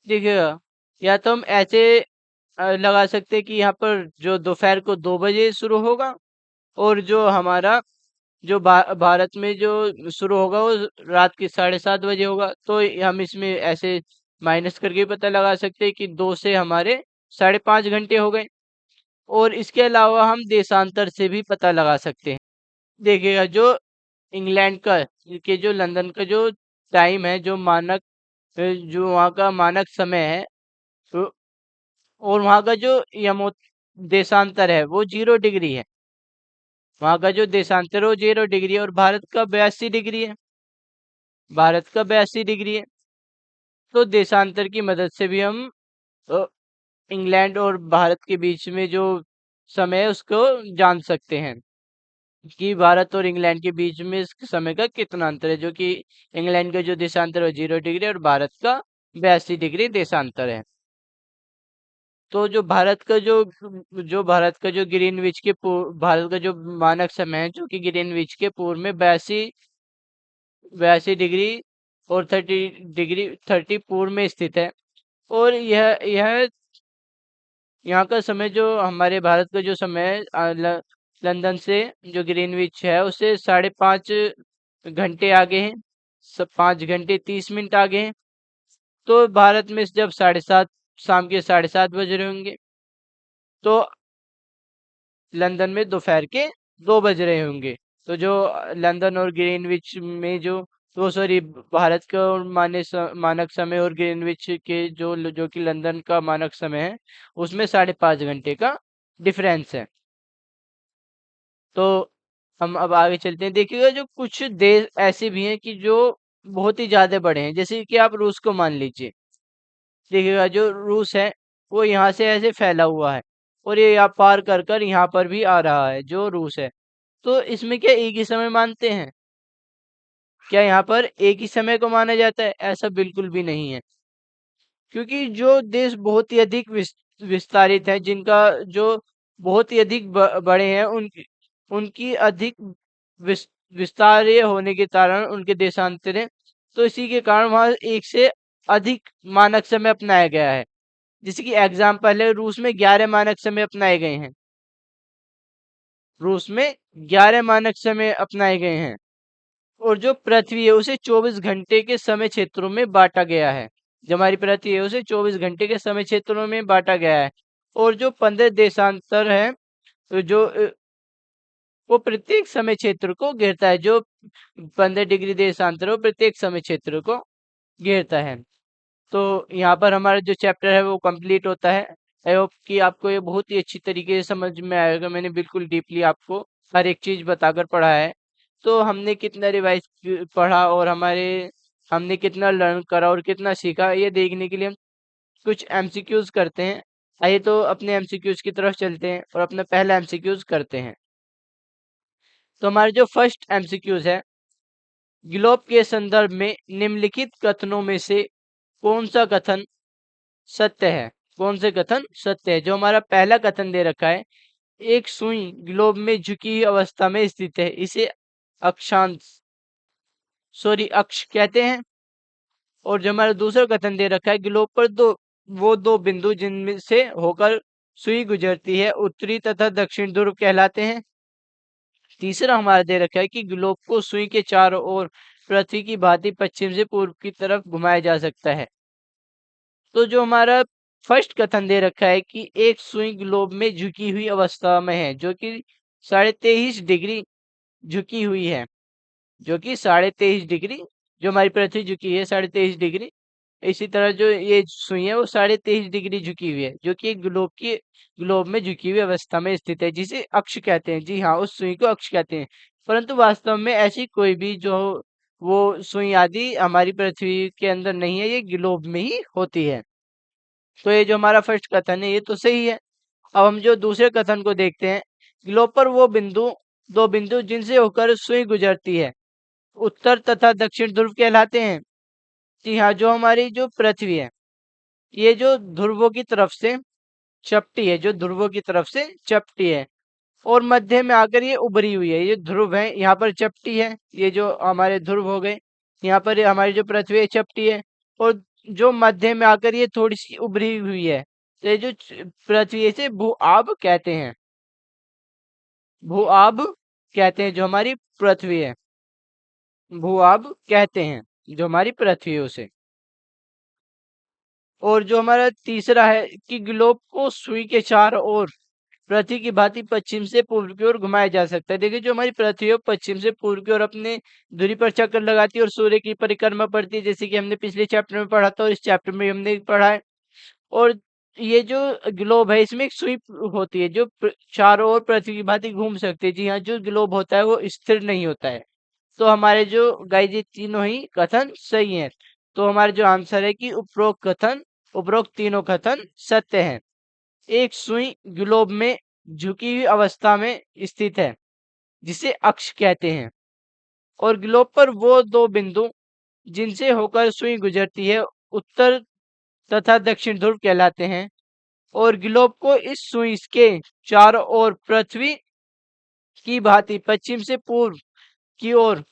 देखिएगा, या तो हम ऐसे लगा सकते हैं कि यहाँ पर जो दोपहर को 2 बजे शुरू होगा, और जो हमारा जो भारत में जो शुरू होगा वो रात के 7:30 बजे होगा। तो हम इसमें ऐसे माइनस करके पता लगा सकते हैं कि 2 से हमारे 5.5 घंटे हो गए। और इसके अलावा हम देशांतर से भी पता लगा सकते हैं। देखिएगा, जो इंग्लैंड का के जो लंदन का जो टाइम है, जो मानक जो वहाँ का मानक समय है, तो और वहाँ का जो यमो देशांतर है वो 0 डिग्री है। वहाँ का जो देशांतर है वो 0 डिग्री है, और भारत का 82 डिग्री है। भारत का 82 डिग्री है। तो देशांतर की मदद से भी हम अ, इंग्लैंड और भारत के बीच में जो समय है उसको जान सकते हैं कि भारत और इंग्लैंड के बीच में इस समय का कितना अंतर है, जो कि इंग्लैंड का जो देशांतर है 0 डिग्री और भारत का 82 डिग्री देशांतर है। तो जो भारत का जो भारत का जो मानक समय है जो कि ग्रीनविच के पूर्व में 82 डिग्री और 30 पूर्व में स्थित है। और यह यहाँ का समय, जो हमारे भारत का जो समय है, लंदन से जो ग्रीनविच है उससे 5.5 घंटे आगे हैं, सब 5 घंटे 30 मिनट आगे हैं। तो भारत में जब 7:30 शाम के 7:30 बज रहे होंगे, तो लंदन में दोपहर के 2 बज रहे होंगे। तो जो लंदन और ग्रीनविच में जो वो सॉरी, भारत का मानक समय और ग्रीनविच के जो कि लंदन का मानक समय है, उसमें 5.5 घंटे का डिफरेंस है। तो हम अब आगे चलते हैं। देखिएगा, जो कुछ देश ऐसे भी हैं कि जो बहुत ही ज्यादा बड़े हैं, जैसे कि आप रूस को मान लीजिए। देखिएगा, जो रूस है वो यहाँ से ऐसे फैला हुआ है, और ये यहाँ पार कर कर यहाँ पर भी आ रहा है जो रूस है। तो इसमें क्या एक ही समय मानते हैं? क्या यहाँ पर एक ही समय को माना जाता है? ऐसा बिल्कुल भी नहीं है। क्योंकि जो देश बहुत ही अधिक विस्तारित है, जिनका जो बहुत ही अधिक बड़े हैं, उनकी उनकी अधिक विस, विस्तारीय होने के कारण उनके देशांतर हैं। तो इसी के कारण वहाँ एक से अधिक मानक समय अपनाया गया है। जैसे कि एग्जाम्पल है, रूस में 11 मानक समय अपनाए गए हैं। रूस में 11 मानक समय अपनाए गए हैं। और जो पृथ्वी है उसे 24 घंटे के समय क्षेत्रों में बांटा गया है। जो हमारी पृथ्वी है उसे 24 घंटे के समय क्षेत्रों में बांटा गया है। और जो 15 देशांतर है, तो जो वो प्रत्येक समय क्षेत्र को घेरता है। जो 15 डिग्री देशांतर है, वो प्रत्येक समय क्षेत्र को घेरता है। तो यहाँ पर हमारा जो चैप्टर है वो कंप्लीट होता है। आई होप कि आपको ये बहुत ही अच्छी तरीके से समझ में आएगा। मैंने बिल्कुल डीपली आपको हर एक चीज बताकर पढ़ा है। तो हमने कितना रिवाइज पढ़ा, और हमने कितना लर्न करा और कितना सीखा, ये देखने के लिए हम कुछ एमसीक्यूज करते हैं। आइए तो अपने एमसीक्यूज की तरफ चलते हैं और अपना पहला एमसीक्यूज करते हैं। तो हमारे जो फर्स्ट एमसीक्यूज है, ग्लोब के संदर्भ में निम्नलिखित कथनों में से कौन सा कथन सत्य है? कौन से कथन सत्य है? जो हमारा पहला कथन दे रखा है, एक सुई ग्लोब में झुकी हुई अवस्था में स्थित है, इसे अक्षांश अक्ष कहते हैं। और जो हमारा दूसरा कथन दे रखा है, ग्लोब पर दो बिंदु जिनमें से होकर सुई गुजरती है, उत्तरी तथा दक्षिण ध्रुव कहलाते हैं। तीसरा हमारा दे रखा है कि ग्लोब को सुई के चारों ओर पृथ्वी की भांति पश्चिम से पूर्व की तरफ घुमाया जा सकता है। तो जो हमारा फर्स्ट कथन दे रखा है कि एक सुई ग्लोब में झुकी हुई अवस्था में है, जो कि 23.5 डिग्री झुकी हुई है। जो कि 23.5 डिग्री, जो हमारी पृथ्वी झुकी है 23.5 डिग्री, इसी तरह जो ये सुई है वो 23.5 डिग्री झुकी हुई है, जो कि एक ग्लोब में झुकी हुई अवस्था में स्थित है, जिसे अक्ष कहते हैं। जी हाँ, उस सुई को अक्ष कहते हैं। परंतु वास्तव में ऐसी कोई भी जो वो सुई आदि हमारी पृथ्वी के अंदर नहीं है, ये ग्लोब में ही होती है। तो ये जो हमारा फर्स्ट कथन है ये तो सही है। अब हम जो दूसरे कथन को देखते हैं, ग्लोब पर दो बिंदु जिनसे होकर सुई गुजरती है, उत्तर तथा दक्षिण ध्रुव कहलाते हैं। जी हाँ, जो हमारी जो पृथ्वी है, ये जो ध्रुवों की तरफ से चपटी है, जो ध्रुवों की तरफ से चपटी है, और मध्य में आकर ये उभरी हुई है। ये ध्रुव है, यहाँ पर चपटी है, ये जो हमारे ध्रुव हो गए। यहाँ पर ये हमारी जो पृथ्वी है चपटी है, और जो मध्य में आकर ये थोड़ी सी उभरी हुई है। तो ये जो पृथ्वी है, इसे भू आब कहते हैं। भू आब कहते हैं जो हमारी पृथ्वी है। भू आब कहते हैं जो हमारी पृथ्वी है उसे। और जो हमारा तीसरा है कि ग्लोब को सुई के चारों ओर पृथ्वी की भांति पश्चिम से पूर्व की ओर घुमाया जा सकता है। देखिए, जो हमारी पृथ्वी है पश्चिम से पूर्व की ओर अपने धुरी पर चक्कर लगाती है और सूर्य की परिक्रमा करती है, जैसे कि हमने पिछले चैप्टर में पढ़ा था और इस चैप्टर में हमने पढ़ा है। और ये जो ग्लोब है इसमें एक सुई होती है, जो चारों ओर पृथ्वी की भांति घूम सकती है। जी हाँ, जो ग्लोब होता है वो स्थिर नहीं होता है। तो हमारे जो गाइज ये तीनों ही कथन सही हैं। तो हमारा जो आंसर है कि उपरोक्त तीनों कथन सत्य हैं। एक सुई ग्लोब में झुकी हुई अवस्था में स्थित है, जिसे अक्ष कहते हैं। और ग्लोब पर वो दो बिंदु जिनसे होकर सुई गुजरती है, उत्तर तथा दक्षिण ध्रुव कहलाते हैं। और ग्लोब को इस सुई के चारों ओर पृथ्वी की भांति पश्चिम से पूर्व की ओर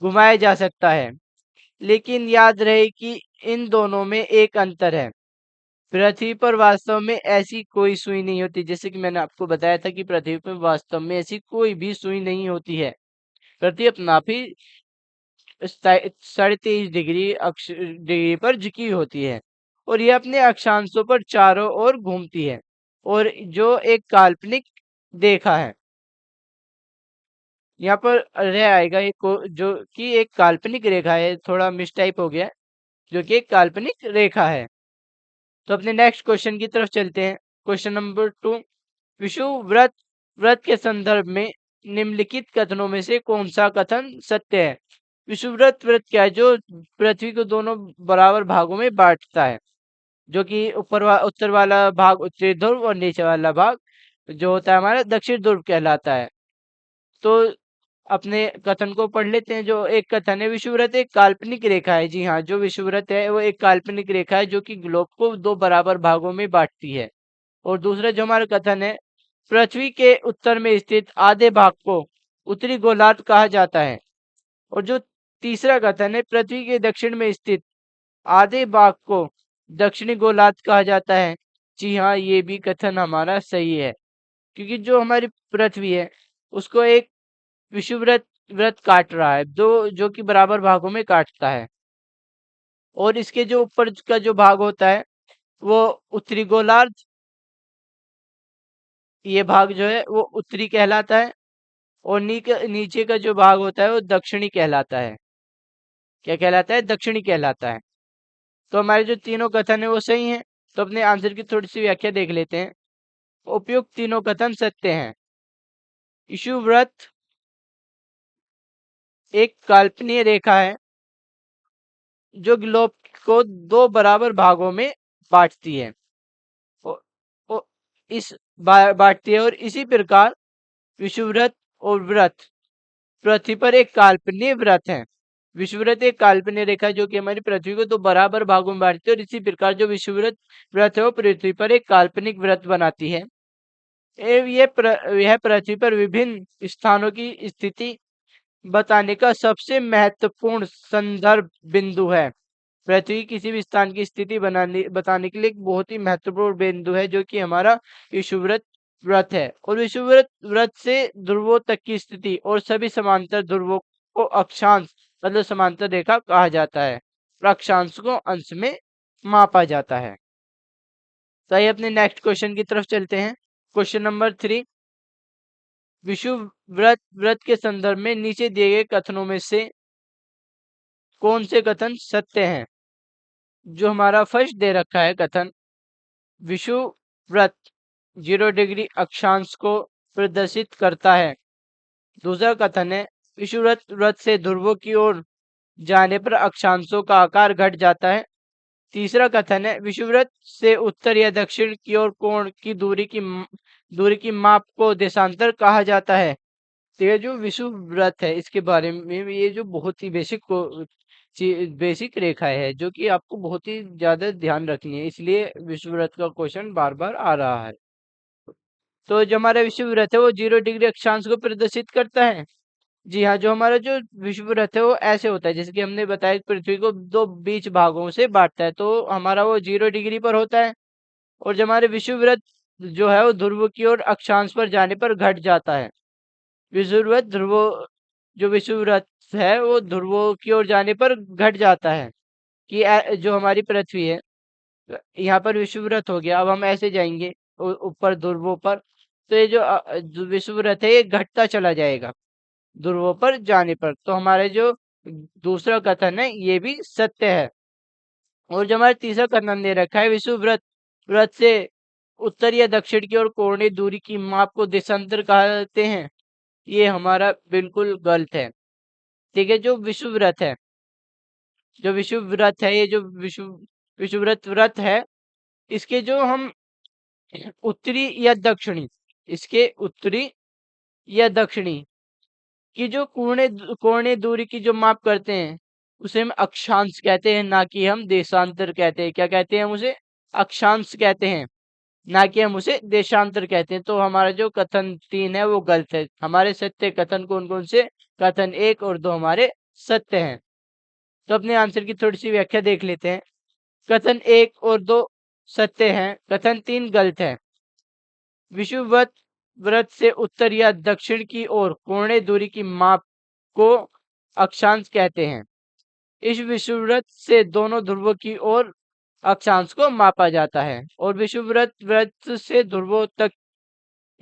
घुमाया जा सकता है। लेकिन याद रहे कि इन दोनों में एक अंतर है। पृथ्वी पर वास्तव में ऐसी कोई सुई नहीं होती। जैसे कि मैंने आपको बताया था कि पृथ्वी पर वास्तव में ऐसी कोई भी सुई नहीं होती है। पृथ्वी अपना आप ही 23.5 डिग्री अक्ष डिग्री पर झुकी होती है, और यह अपने अक्षांशों पर चारों ओर घूमती है, और जो एक काल्पनिक देखा है। यहाँ पर रह आएगा एक जो कि एक काल्पनिक रेखा है, थोड़ा मिसटाइप हो गया है, जो कि एक काल्पनिक रेखा है। तो अपने नेक्स्ट क्वेश्चन की तरफ चलते हैं। क्वेश्चन नंबर 2, विषुववृत्त व्रत के संदर्भ में निम्नलिखित कथनों में से कौन सा कथन सत्य है? विषुववृत्त व्रत क्या है? जो पृथ्वी को दोनों बराबर भागों में बांटता है, जो कि उत्तर वाला भाग उत्तरी ध्रुव और नीचे वाला भाग जो होता है हमारा दक्षिण ध्रुव कहलाता है। तो अपने कथन को पढ़ लेते हैं। जो एक कथन है, विषुववृत्त एक काल्पनिक रेखा है। जी हाँ, जो विषुववृत्त है वो एक काल्पनिक रेखा है जो कि ग्लोब को दो बराबर भागों में बांटती है। और दूसरा जो हमारा कथन है, पृथ्वी के उत्तर में स्थित आधे भाग को उत्तरी गोलार्ध कहा जाता है। और जो तीसरा कथन है, पृथ्वी के दक्षिण में स्थित आधे भाग को दक्षिणी गोलार्ध कहा जाता है। जी हाँ, ये भी कथन हमारा सही है, क्योंकि जो हमारी पृथ्वी है उसको एक विषुववृत्त व्रत काट रहा है, जो कि बराबर भागों में काटता है। और इसके जो ऊपर का जो भाग होता है वो उत्तरी गोलार्ध, ये भाग जो है वो उत्तरी कहलाता है। और नीचे का जो भाग होता है वो दक्षिणी कहलाता है। क्या कहलाता है? दक्षिणी कहलाता है। तो हमारे जो तीनों कथन है वो सही हैं। तो अपने आंसर की थोड़ी सी व्याख्या देख लेते हैं। उपयुक्त तीनों कथन सत्य हैं। यीशु व्रत एक काल्पनिक रेखा है जो ग्लोब को दो बराबर भागों में बांटती है। ओ, ओ, इस बांटती है और इसी प्रकार विषुववृत्त और व्रत पृथ्वी पर एक काल्पनिक व्रत है। विषुववृत्त एक काल्पनिक रेखा है जो कि हमारी पृथ्वी को दो बराबर भागों में बांटती है, और इसी प्रकार जो विषुववृत्त व्रत है वो पृथ्वी पर एक काल्पनिक व्रत बनाती है। यह पृथ्वी पर विभिन्न स्थानों की स्थिति बताने का सबसे महत्वपूर्ण संदर्भ बिंदु है। पृथ्वी किसी भी स्थान की स्थिति बताने के लिए एक बहुत ही महत्वपूर्ण बिंदु है, जो कि हमारा विषुववृत्त व्रत है। और विषुववृत्त व्रत से ध्रुवों तक की स्थिति और सभी समांतर ध्रुवों को अक्षांश मतलब समांतर रेखा कहा जाता है। और अक्षांश को अंश में मापा जाता है। तो आइए अपने नेक्स्ट क्वेश्चन की तरफ चलते हैं। क्वेश्चन नंबर 3, विषुववृत्त व्रत के संदर्भ में नीचे दिए गए कथनों में से कौन से कथन सत्य हैं? जो हमारा फर्स्ट दे रखा है कथन, विषुववृत्त 0 डिग्री अक्षांश को प्रदर्शित करता है। दूसरा कथन है, विषुववृत्त व्रत से ध्रुवों की ओर जाने पर अक्षांशों का आकार घट जाता है। तीसरा कथन है, विषुववृत्त से उत्तर या दक्षिण की ओर कोण की दूरी की माप को देशांतर कहा जाता है। तो ये जो विषुववृत्त है इसके बारे में ये जो बहुत ही बेसिक रेखा है, जो कि आपको बहुत ही ज्यादा ध्यान रखनी है, इसलिए विषुववृत्त का क्वेश्चन बार बार आ रहा है। तो जो हमारा विषुववृत्त है वो 0 डिग्री अक्षांश को प्रदर्शित करता है। जी हाँ, जो हमारा जो विषुववृत्त है वो ऐसे होता है, जैसे कि हमने बताया कि पृथ्वी को दो बीच भागों से बांटता है, तो हमारा वो 0 डिग्री पर होता है। और जो हमारे विषुववृत्त जो है वो ध्रुव की ओर अक्षांश पर जाने पर घट जाता है। विषुववृत्त जो विषुववृत्त है वो ध्रुवों की ओर जाने पर घट जाता है। कि जो हमारी पृथ्वी है, यहाँ पर विषुववृत्त हो गया। अब हम ऐसे जाएंगे ऊपर ध्रुवों पर, तो ये जो विषुववृत्त है ये घटता चला जाएगा ध्रुवों पर जाने पर। तो हमारे जो दूसरा कथन है ये भी सत्य है। और जो हमारा तीसरा कथन दे रखा है, विषुववृत्त व्रत से उत्तर या दक्षिण की ओर कोणीय दूरी की माप को देशांतर कहते हैं, ये हमारा बिल्कुल गलत है। ठीक है, जो विषुववृत्त है, ये जो विषुववृत्त व्रत है, इसके जो हम उत्तरी या दक्षिणी इसके उत्तरी या दक्षिणी की जो कोणीय दूरी की जो माप करते हैं उसे हम अक्षांश कहते हैं, ना कि हम देशांतर कहते हैं। क्या कहते हैं हम उसे? अक्षांश कहते हैं, ना कि हम उसे देशांतर कहते हैं। तो हमारा जो कथन 3 है वो गलत है। हमारे सत्य कथन कौन कौन से? कथन 1 और 2 हमारे सत्य हैं। तो अपने आंसर की थोड़ी सी व्याख्या देख लेते हैं। कथन 1 और 2 सत्य हैं, कथन 3 गलत है। विषुववृत्त व्रत से उत्तर या दक्षिण की ओर कोणीय दूरी की माप को अक्षांश कहते हैं। इस विषुववृत्त से दोनों ध्रुवों की ओर अक्षांश को मापा जाता है। और विषुववृत्त व्रत से ध्रुवों तक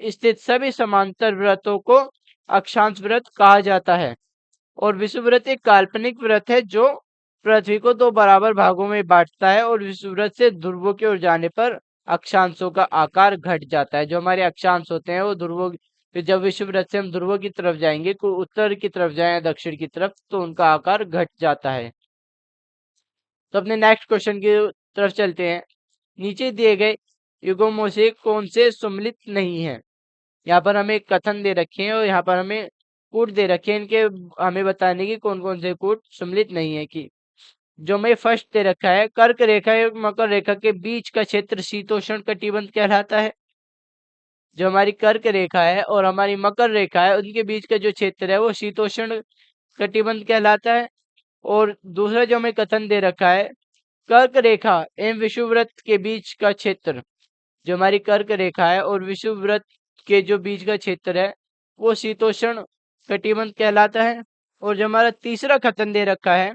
स्थित सभी समांतर व्रतों को अक्षांश व्रत कहा जाता है। और विषुववृत्त एक काल्पनिक व्रत है जो पृथ्वी को दो बराबर भागों में बांटता है, और विषुववृत्त से ध्रुवों की ओर जाने पर अक्षांशों का आकार घट जाता है। जो हमारे अक्षांश होते हैं वो ध्रुवों, फिर जब विषुववृत्त से हम ध्रुवों की तरफ जाएंगे, कोई उत्तर की तरफ जाए या दक्षिण की तरफ, तो उनका आकार घट जाता है। तो अपने नेक्स्ट क्वेश्चन की तरफ चलते हैं। नीचे दिए गए युग्मों से कौन से सम्मिलित नहीं है। यहाँ पर हमें कथन दे रखे हैं और यहाँ पर हमें कूट दे रखे हैं, इनके हमें बताने की कौन कौन से कूट सम्मिलित नहीं है। कि जो हमें फर्स्ट दे रखा है, कर्क रेखा एवं मकर रेखा के बीच का क्षेत्र शीतोष्ण कटिबंध कहलाता है। जो हमारी कर्क रेखा है और हमारी मकर रेखा है, उनके बीच का जो क्षेत्र है वो शीतोष्ण कटिबंध कहलाता है। और दूसरा जो हमें कथन दे रखा है, कर्क रेखा एवं विषुववृत्त के बीच का क्षेत्र, जो हमारी कर्क रेखा है और विषुववृत्त के जो बीच का क्षेत्र है वो शीतोष्ण कटिबंध कहलाता है। और जो हमारा तीसरा कथन दे रखा है,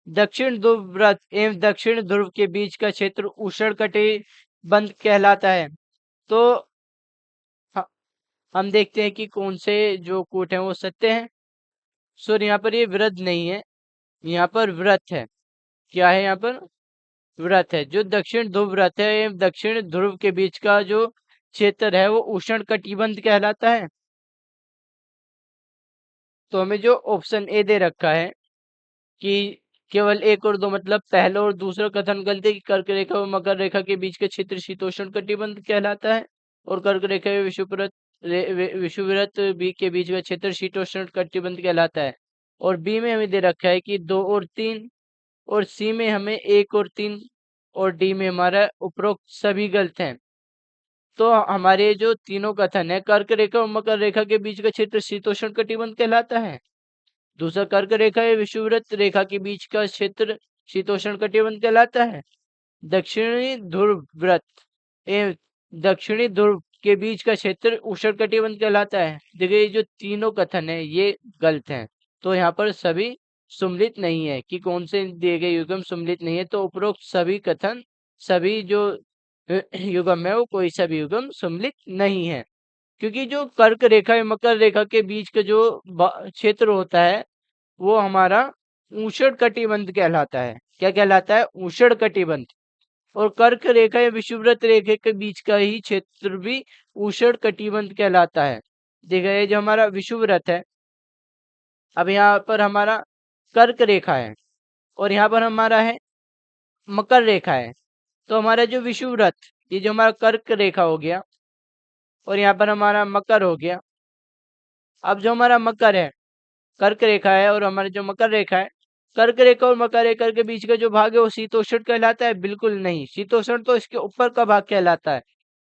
दक्षिण ध्रुव व्रत एवं दक्षिण ध्रुव के बीच का क्षेत्र उष्ण कटिबंध कहलाता है। तो ह- हम देखते हैं कि कौन से जो कूट हैं वो सत्य हैं। सो यहाँ पर ये व्रत नहीं है, यहाँ पर व्रत है। क्या है यहाँ पर? व्रत है। जो दक्षिण ध्रुव व्रत है एवं दक्षिण ध्रुव के बीच का जो क्षेत्र है वो उष्ण कटिबंध कहलाता है। तो हमें जो ऑप्शन ए दे रखा है कि केवल एक और दो, मतलब पहला और दूसरा कथन गलत है कि कर्क रेखा और मकर रेखा के बीच का क्षेत्र शीतोष्ण कटिबंध कहलाता है, और कर्क रेखा और विषुववृत्त बी के बीच का क्षेत्र शीतोष्ण कटिबंध कहलाता है। और बी में हमें दे रखा है कि दो और तीन, और सी में हमें एक और तीन, और डी में हमारा उपरोक्त सभी गलत हैं। तो हमारे जो तीनों कथन है, कर्क रेखा और मकर रेखा के बीच का क्षेत्र शीतोष्ण कटिबंध कहलाता है। दूसरा, कर्क रेखा या विषुववृत्त रेखा के बीच का क्षेत्र शीतोष्ण कटिबंध कहलाता है। दक्षिणी ध्रुव व्रत एवं दक्षिणी ध्रुव के बीच का क्षेत्र उष्ण कटिबंध कहलाता है। देखिए ये जो तीनों कथन है ये गलत हैं। तो यहाँ पर सभी सम्मिलित नहीं है। कि कौन से दिए गए युग्म सम्मिलित नहीं है, तो उपरोक्त सभी कथन, सभी जो युग्म है वो कोई सा भी युग्म सम्मिलित नहीं है। क्योंकि जो कर्क रेखा या मकर रेखा के बीच का जो क्षेत्र होता है वो हमारा उष्ण कटिबंध कहलाता है। क्या कहलाता है? उष्ण कटिबंध। और कर्क रेखा या विषुववृत्त रेखा के बीच का ही क्षेत्र भी उष्ण कटिबंध कहलाता है। देखा, ये जो हमारा विषुववृत्त है, अब यहाँ पर हमारा कर्क रेखा है और यहाँ पर हमारा है मकर रेखा है। तो हमारा जो विषुववृत्त, ये जो हमारा कर्क रेखा हो गया और यहाँ पर हमारा मकर हो गया। अब जो हमारा मकर है, कर्क रेखा है और हमारी जो मकर रेखा है, कर्क रेखा और मकर रेखा के बीच का जो भाग है वो शीतोष्ण कहलाता है? बिल्कुल नहीं। शीतोष्ण तो इसके ऊपर का भाग कहलाता है,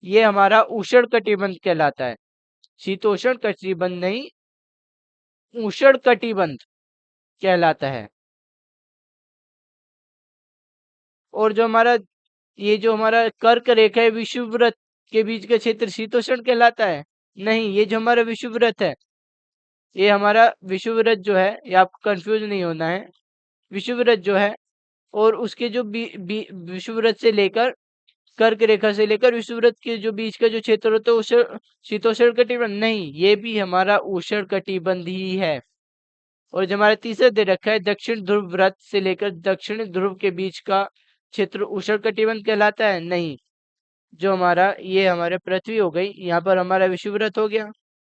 ये हमारा उष्ण कटिबंध कहलाता है। शीतोष्ण कटिबंध नहीं, उष्ण कटिबंध कहलाता है। और जो हमारा ये जो हमारा कर्क रेखा है विषुववृत्त के बीच का क्षेत्र शीतोष्ण कहलाता है? नहीं। ये जो हमारा विषुववृत्त है, ये हमारा विषुववृत्त जो है, ये आपको कंफ्यूज नहीं होना है। विषुववृत्त जो है और उसके जो विषुववृत्त से लेकर कर्क रेखा से लेकर विषुववृत्त के जो बीच का जो क्षेत्र होता है उष्ण शीतोष्ण कटिबंध नहीं, ये भी हमारा उष्ण कटिबंध ही है। और जो हमारा तीसरा दे रखा है, दक्षिण ध्रुव व्रत से लेकर दक्षिण ध्रुव के बीच का क्षेत्र उष्ण कटिबंध कहलाता है? नहीं। जो हमारा ये हमारे पृथ्वी हो गई, यहाँ पर हमारा विषुववृत्त हो गया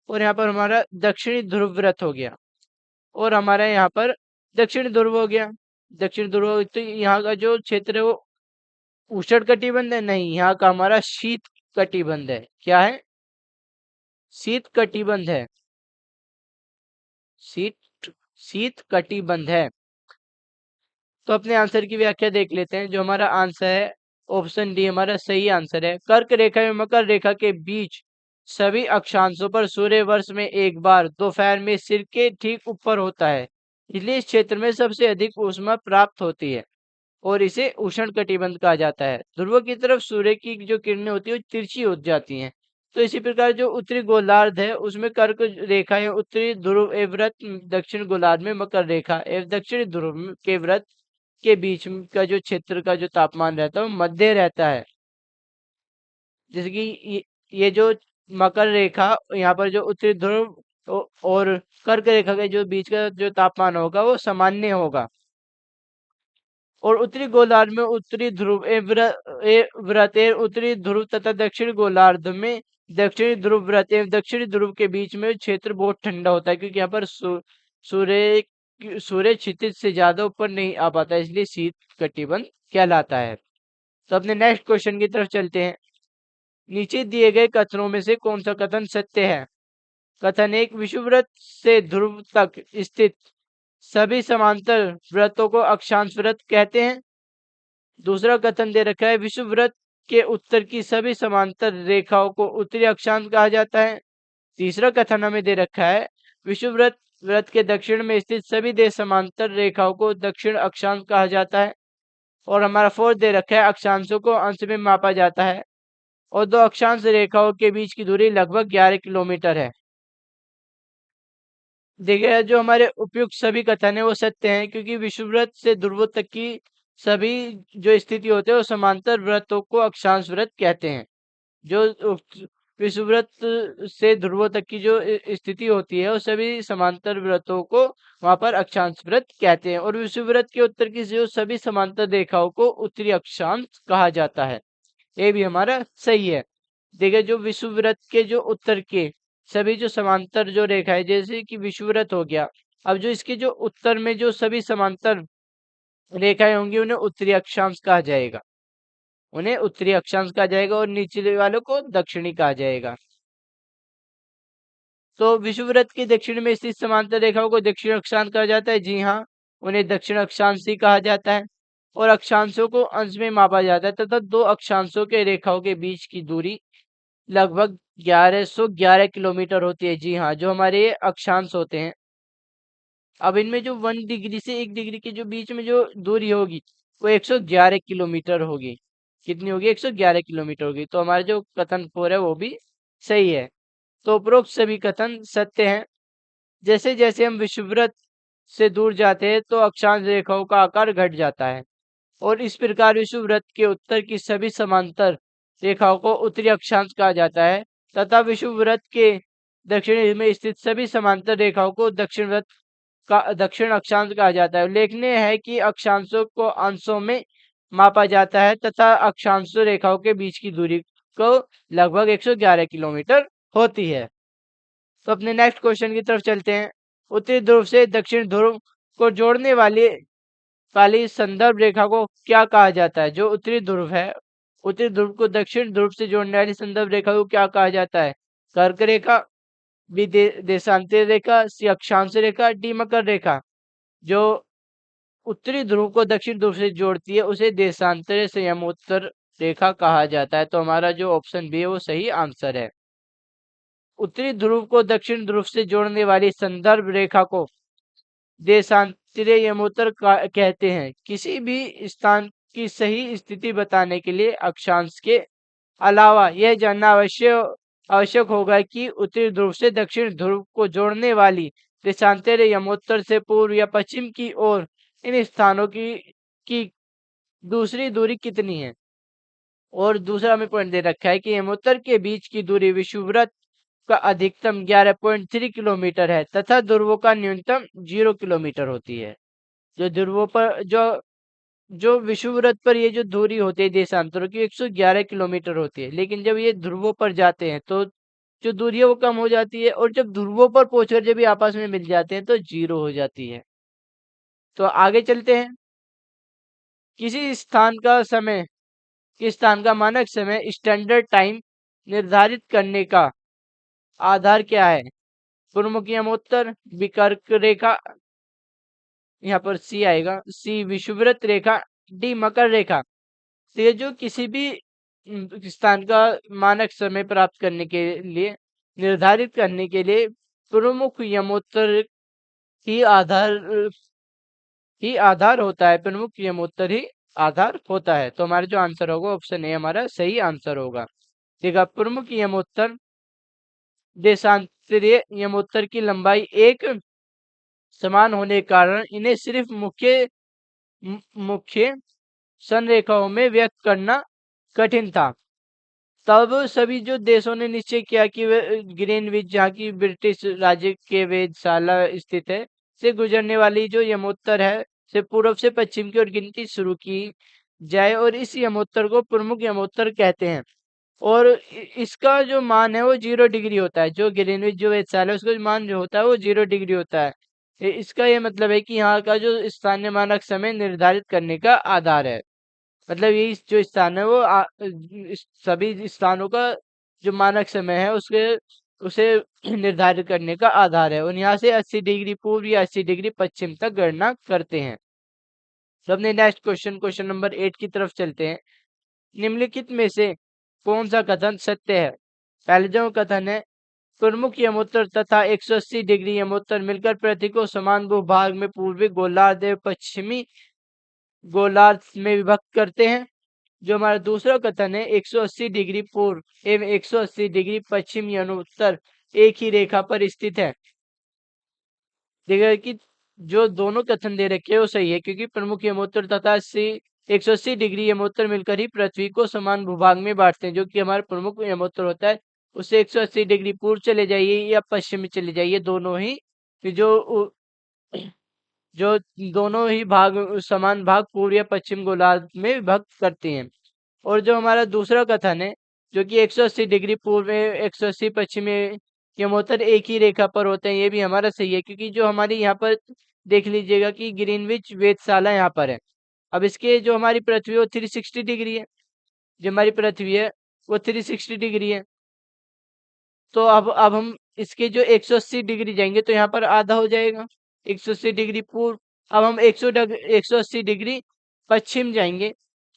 और यहाँ पर हमारा दक्षिणी ध्रुव व्रत हो गया, और हमारा यहाँ पर दक्षिण ध्रुव हो गया। दक्षिण ध्रुव, तो यहाँ का जो क्षेत्र है वो उष्ण कटिबंध है? नहीं, यहाँ का हमारा शीत कटिबंध है। क्या है? शीत कटिबंध है। शीत शीत कटिबंध है। तो अपने आंसर की व्याख्या देख लेते हैं। जो हमारा आंसर है ऑप्शन डी हमारा सही आंसर है। कर्क रेखा एवं मकर रेखा के बीच सभी अक्षांशों पर सूर्य वर्ष में एक बार दोपहर में सिर के ठीक ऊपर होता है, इसलिए इस क्षेत्र में सबसे अधिक ऊष्मा प्राप्त होती है और इसे उष्ण कटिबंध कहा जाता है। ध्रुव की तरफ सूर्य की जो किरणें होती है वो तिरछी हो जाती हैं। तो इसी प्रकार जो उत्तरी गोलार्ध है उसमें कर्क रेखा है उत्तरी ध्रुव एवं व्रत, दक्षिण गोलार्ध में मकर रेखा एवं दक्षिणी ध्रुव के व्रत के बीच का जो क्षेत्र का जो तापमान रहता है वो मध्य रहता है। जैसे कि ये जो मकर रेखा, यहाँ पर जो उत्तरी ध्रुव और कर्क रेखा के जो बीच का जो तापमान होगा वो सामान्य होगा। और उत्तरी गोलार्ध में उत्तरी ध्रुव व्रत उत्तरी ध्रुव तथा दक्षिणी गोलार्ध में दक्षिणी ध्रुव व्रत दक्षिणी ध्रुव के बीच में क्षेत्र बहुत ठंडा होता है, क्योंकि यहाँ पर सूर्य क्षितिज से ज्यादा ऊपर नहीं आ पाता, इसलिए शीत कटिबंध कहलाता है। तो अपने नेक्स्ट क्वेश्चन की तरफ चलते हैं। नीचे दिए गए कथनों में से कौन सा कथन सत्य है? कथन एक, विषुववृत्त से ध्रुव तक स्थित सभी समांतर वृत्तों को अक्षांश वृत्त कहते हैं। दूसरा कथन दे रखा है, विषुववृत्त के उत्तर की सभी समांतर रेखाओं को उत्तरी अक्षांश कहा जाता है। तीसरा कथन हमें दे रखा है, विषुववृत्त वृत्त के दक्षिण में स्थित सभी दे समांतर रेखाओं को दक्षिण अक्षांश कहा जाता है। और हमारा फोर्थ दे रखा है, अक्षांशों को अंश में मापा जाता है और दो अक्षांश रेखाओं के बीच की दूरी लगभग 11 किलोमीटर है। देखिए, जो हमारे उपयुक्त सभी कथन है वो सत्य हैं, क्योंकि विषुववृत्त से ध्रुव तक की सभी जो स्थिति होते हैं वो समांतर वृत्तों को अक्षांश वृत्त कहते हैं। जो विषुववृत्त से ध्रुव तक की जो स्थिति होती है वो सभी समांतर वृत्तों को वहां पर अक्षांश वृत्त कहते हैं। और विषुववृत्त के उत्तर की जो सभी समांतर रेखाओं को उत्तरी अक्षांश कहा जाता है। ये भी हमारा सही है। देखिए, जो विषुववृत्त के जो उत्तर के सभी जो समांतर जो रेखा है, जैसे कि विषुववृत्त हो गया, अब जो इसके जो उत्तर में जो सभी समांतर रेखाएं होंगी उन्हें उत्तरी अक्षांश कहा जाएगा, और निचले वालों को दक्षिणी कहा जाएगा। तो विषुववृत्त के दक्षिण में स्थित समांतर रेखाओं को दक्षिण अक्षांश कहा जाता है। जी हाँ, उन्हें दक्षिण अक्षांश ही कहा जाता है। और अक्षांशों को अंश में मापा जाता है तथा दो अक्षांशों के रेखाओं के बीच की दूरी लगभग 1111 किलोमीटर होती है। जी हाँ, जो हमारे ये अक्षांश होते हैं। अब इनमें जो 1 डिग्री से 1 डिग्री के जो बीच में जो दूरी होगी वो 111 किलोमीटर होगी। कितनी होगी? 111 किलोमीटर होगी। तो हमारा जो कथन 4 है वो भी सही है। तो उपरोक्त सभी कथन सत्य हैं। जैसे जैसे हम विषुववृत्त से दूर जाते हैं तो अक्षांश रेखाओं का आकार घट जाता है, और इस प्रकार विषुववृत्त के उत्तर की सभी समांतर रेखाओं को उत्तरी अक्षांश कहा जाता है तथा विषुववृत्त के दक्षिणी में स्थित सभी समांतर रेखाओं को दक्षिण अक्षांश कहा जाता है। उल्लेखनीय है कि अक्षांशों को अंशों में मापा जाता है तथा अक्षांश रेखाओं के बीच की दूरी को लगभग 111 किलोमीटर होती है। तो अपने नेक्स्ट क्वेश्चन की तरफ चलते हैं। उत्तरी ध्रुव से दक्षिण ध्रुव को जोड़ने वाली संदर्भ रेखा को क्या कहा जाता है? जो उत्तरी ध्रुव है, उत्तरी ध्रुव को दक्षिण ध्रुव से जोड़ने वाली संदर्भ रेखा को क्या कहा जाता है? कर्क रेखा, बी देशांतर रेखा, सी अक्षांश रेखा, डी मकर रेखा। जो उत्तरी ध्रुव को दक्षिण ध्रुव से जोड़ती है उसे देशांतर संयमोत्तर रेखा कहा जाता है। तो हमारा जो ऑप्शन बी है वो सही आंसर है। उत्तरी ध्रुव को दक्षिण ध्रुव से जोड़ने वाली संदर्भ रेखा को देशांतरीय यमोत्तर कहते हैं। किसी भी स्थान की सही स्थिति बताने के लिए अक्षांश के अलावा यह जानना आवश्यक होगा कि उत्तरी ध्रुव से दक्षिण ध्रुव को जोड़ने वाली देशांतरीय यमोत्तर से पूर्व या पश्चिम की ओर इन स्थानों की दूसरी दूरी कितनी है। और दूसरा हमें पॉइंट दे रखा है कि यमोत्तर के बीच की दूरी विषुववृत्त का अधिकतम 11.3 किलोमीटर है तथा ध्रुवों का न्यूनतम 0 किलोमीटर होती है। जो ध्रुवों पर जो विषुववृत्त पर ये जो दूरी होती है देशांतरों की 111 किलोमीटर होती है, लेकिन जब ये ध्रुवों पर जाते हैं तो जो दूरी है वो कम हो जाती है, और जब ध्रुवों पर पहुंचकर जब ये आपस में मिल जाते हैं तो 0 हो जाती है। तो आगे चलते हैं। किसी स्थान का मानक समय स्टैंडर्ड टाइम निर्धारित करने का आधार क्या है? प्रमुख यमोत्तर, विकर्क रेखा, यहाँ पर सी आएगा, सी विषुववृत्त रेखा, डी मकर रेखा। तो ये जो किसी भी स्थान का मानक समय प्राप्त करने के लिए निर्धारित करने के लिए प्रमुख यमोत्तर ही आधार होता है। प्रमुख यमोत्तर ही आधार होता है। तो हमारा जो आंसर होगा ऑप्शन ए हमारा सही आंसर होगा। देखा, प्रमुख यमोत्तर देशांतरीय यमोत्तर की लंबाई एक समान होने के कारण इन्हें सिर्फ मुख्य संरेखाओं में व्यक्त करना कठिन था तब सभी जो देशों ने निश्चय किया कि वे ग्रीनविच, जहाँ की ब्रिटिश राज्य के वेधशाला स्थित है, से गुजरने वाली जो यमोत्तर है, से पूर्व से पश्चिम की ओर गिनती शुरू की जाए, और इस यमोत्तर को प्रमुख यमोत्तर कहते हैं। और इसका जो मान है वो 0 डिग्री होता है। जो ग्रीनविच जो वेधशाला है, उसका जो मान जो होता है वो 0 डिग्री होता है। इसका ये मतलब है कि यहाँ का जो स्थानीय मानक समय निर्धारित करने का आधार है। मतलब ये जो स्थान है वो सभी स्थानों का जो मानक समय है उसके उसे निर्धारित करने का आधार है, और यहाँ से 80 डिग्री पूर्व या 80 डिग्री पश्चिम तक गणना करते हैं। तो अपने नेक्स्ट क्वेश्चन नंबर 8 की तरफ चलते हैं। निम्नलिखित में से कौन सा कथन सत्य है? पहले जो कथन है, प्रमुख यमोत्तर तथा 180 डिग्री यमोत्तर मिलकर पृथ्वी को समान भूभाग में पूर्वी गोलार्ध एवं पश्चिमी गोलार्ध में विभक्त करते हैं। जो हमारा दूसरा कथन है, 180 डिग्री पूर्व एवं 180 डिग्री पश्चिम यमोत्तर एक ही रेखा पर स्थित है। देखिए कि जो दोनों कथन दे रखे हैं वो सही है, क्योंकि प्रमुख यमोत्तर तथा 180 डिग्री यमोत्तर मिलकर ही पृथ्वी को समान भूभाग में बांटते हैं। जो कि हमारा प्रमुख यमोत्तर होता है, उससे 180 डिग्री पूर्व चले जाइए या पश्चिम में चले जाइए, दोनों ही जो दोनों ही भाग समान भाग पूर्व या पश्चिम गोलार्ध में विभक्त करती हैं। और जो हमारा दूसरा कथन है, जो कि 180 डिग्री पूर्व में 180 पश्चिम में यमोत्तर एक ही रेखा पर होते हैं, ये भी हमारा सही है, क्योंकि जो हमारी यहाँ पर देख लीजिएगा कि ग्रीनविच वेधशाला यहाँ पर है। अब इसके जो हमारी पृथ्वी है वो 360 डिग्री है। जो हमारी पृथ्वी है वो 360 डिग्री है। तो अब हम इसके जो 180 डिग्री जाएंगे तो यहाँ पर आधा हो जाएगा, 180 डिग्री पूर्व। अब हम 180 डिग्री पश्चिम जाएंगे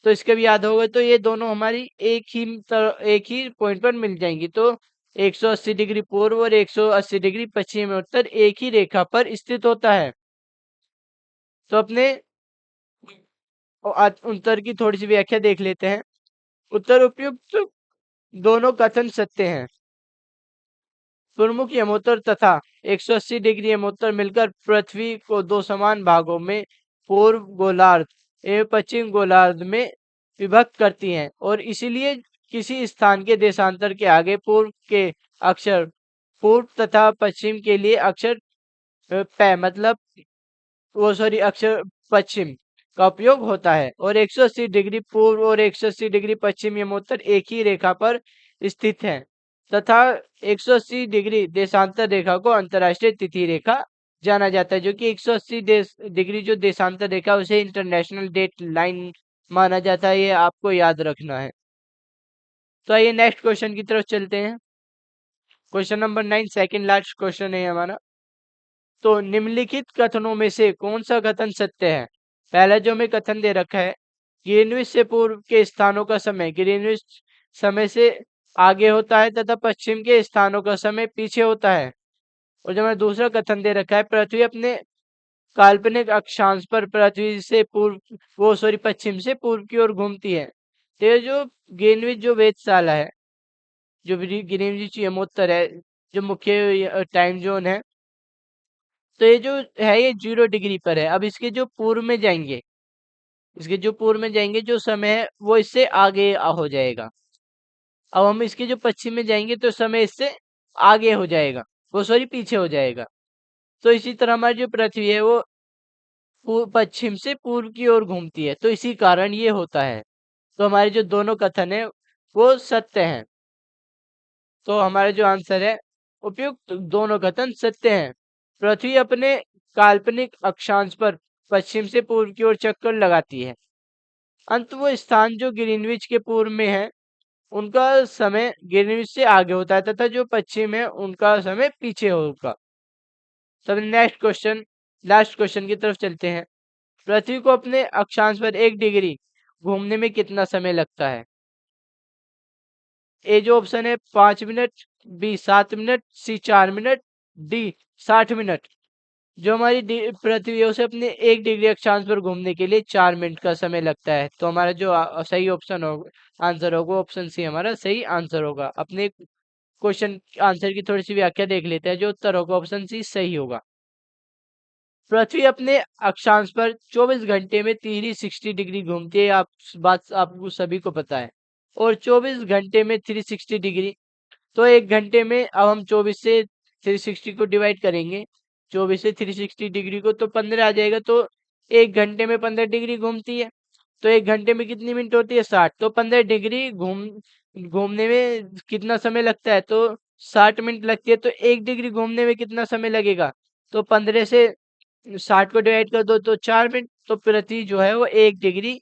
तो इसका भी आधा होगा, तो ये दोनों हमारी एक ही पॉइंट पर मिल जाएंगी। तो 180 डिग्री पूर्व और 180 डिग्री पश्चिम में उत्तर एक ही रेखा पर स्थित होता है। तो अपने उत्तर की थोड़ी सी व्याख्या देख लेते हैं। उत्तर उपयुक्त दोनों कथन सत्य हैं। प्रमुख यमोत्तर तथा 180 डिग्री यमोत्तर मिलकर पृथ्वी को दो समान भागों में पूर्व गोलार्ध एवं पश्चिम गोलार्ध में विभक्त करती हैं, और इसीलिए किसी स्थान के देशांतर के आगे पूर्व के अक्षर पूर्व तथा पश्चिम के लिए अक्षर मतलब अक्षर पश्चिम का उपयोग होता है। और 180 डिग्री पूर्व और 180 डिग्री पश्चिम यमोत्तर एक ही रेखा पर स्थित है, तथा 180 डिग्री देशांतर रेखा को अंतरराष्ट्रीय तिथि रेखा जाना जाता है। जो कि 180 डिग्री जो देशांतर रेखा उसे इंटरनेशनल डेट लाइन माना जाता है, ये आपको याद रखना है। तो आइए नेक्स्ट क्वेश्चन की तरफ चलते हैं। Question number 9 second last question है हमारा। तो निम्नलिखित कथनों में से कौन सा कथन सत्य है? पहला जो हमें कथन दे रखा है, ग्रीनविच से पूर्व के स्थानों का समय ग्रीनविच समय से आगे होता है तथा पश्चिम के स्थानों का समय पीछे होता है। और जो हमें दूसरा कथन दे रखा है, पृथ्वी अपने काल्पनिक अक्षांश पर पृथ्वी से पश्चिम से पूर्व की ओर घूमती है। तो ये जो ग्रीनविच जो वेधशाला है, जो ग्रीनविच यमोत्तर है, जो मुख्य टाइम जोन है, तो ये जो है ये 0 डिग्री पर है। अब इसके जो पूर्व में जाएंगे, जो समय है वो इससे आगे हो जाएगा। अब हम इसके जो पश्चिम में जाएंगे तो समय इससे आगे हो जाएगा, पीछे हो जाएगा। तो इसी तरह हमारी जो पृथ्वी है वो पश्चिम से पूर्व की ओर घूमती है, तो इसी कारण ये होता है। तो हमारे जो दोनों कथन है वो सत्य हैं। तो हमारा जो आंसर है, उपयुक्त दोनों कथन सत्य हैं। पृथ्वी अपने काल्पनिक अक्षांश पर पश्चिम से पूर्व की ओर चक्कर लगाती है। अंत वो स्थान जो ग्रीनविच के पूर्व में है, उनका समय ग्रीनविच से आगे होता है, तथा जो पश्चिम है उनका समय पीछे होगा। तब नेक्स्ट क्वेश्चन लास्ट क्वेश्चन की तरफ चलते हैं। पृथ्वी को अपने अक्षांश पर 1 डिग्री घूमने में कितना समय लगता है? ए जो ऑप्शन है 5 मिनट, बी 7 मिनट, सी 4 मिनट, डी 60 मिनट। जो हमारी पृथ्वी है उसे अपने 1 डिग्री अक्षांश पर घूमने के लिए 4 मिनट का समय लगता है। तो हमारा जो सही ऑप्शन होगा आंसर होगा ऑप्शन सी हमारा सही आंसर होगा। अपने क्वेश्चन आंसर की थोड़ी सी व्याख्या देख लेते हैं। जो उत्तर होगा ऑप्शन सी सही होगा। पृथ्वी अपने अक्षांश पर 24 घंटे में 360 डिग्री घूमती है। आप बात आपको सभी को पता है। और 24 घंटे में 360 डिग्री। तो 1 घंटे में अब हम 24 से 360 को डिवाइड करेंगे, 24 से 360 डिग्री को, तो 15 आ जाएगा। तो 1 घंटे में 15 डिग्री घूमती है। तो 1 घंटे में कितनी मिनट होती है? 60। तो 15 डिग्री घूमने में कितना समय लगता है? तो 60 मिनट लगती है। तो 1 डिग्री घूमने में कितना समय लगेगा? तो 15 से 60 को डिवाइड कर दो तो 4 मिनट। तो प्रति जो है वो 1 डिग्री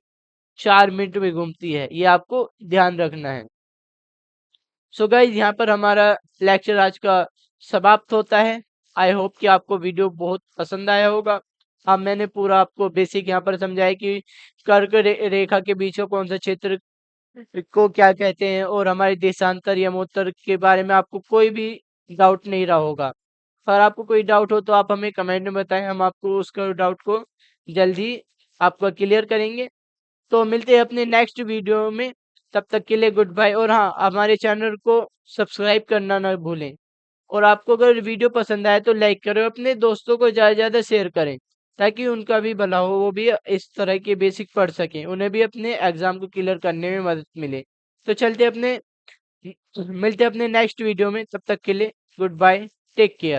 4 मिनट में घूमती है। ये आपको ध्यान रखना है। सो गाइज, यहाँ पर हमारा लेक्चर आज का समाप्त होता है। आई होप कि आपको वीडियो बहुत पसंद आया होगा। हाँ, मैंने पूरा आपको बेसिक यहाँ पर समझाया कि रेखा के बीच का कौन सा क्षेत्र को क्या कहते हैं, और हमारे देशांतर यमोत्तर के बारे में आपको कोई भी डाउट नहीं रहा होगा। अगर आपको कोई डाउट हो तो आप हमें कमेंट में बताएं, हम आपको उसका डाउट को जल्दी आपका क्लियर करेंगे। तो मिलते हैं अपने नेक्स्ट वीडियो में। तब तक के लिए गुड बाय। और हाँ, हमारे चैनल को सब्सक्राइब करना ना भूलें। और आपको अगर वीडियो पसंद आए तो लाइक करें, अपने दोस्तों को ज़्यादा से ज़्यादा शेयर करें, ताकि उनका भी भला हो, वो भी इस तरह के बेसिक पढ़ सकें, उन्हें भी अपने एग्जाम को क्लियर करने में मदद मिले। तो चलते अपने मिलते अपने नेक्स्ट वीडियो में। तब तक के लिए गुड बाय, टेक केयर।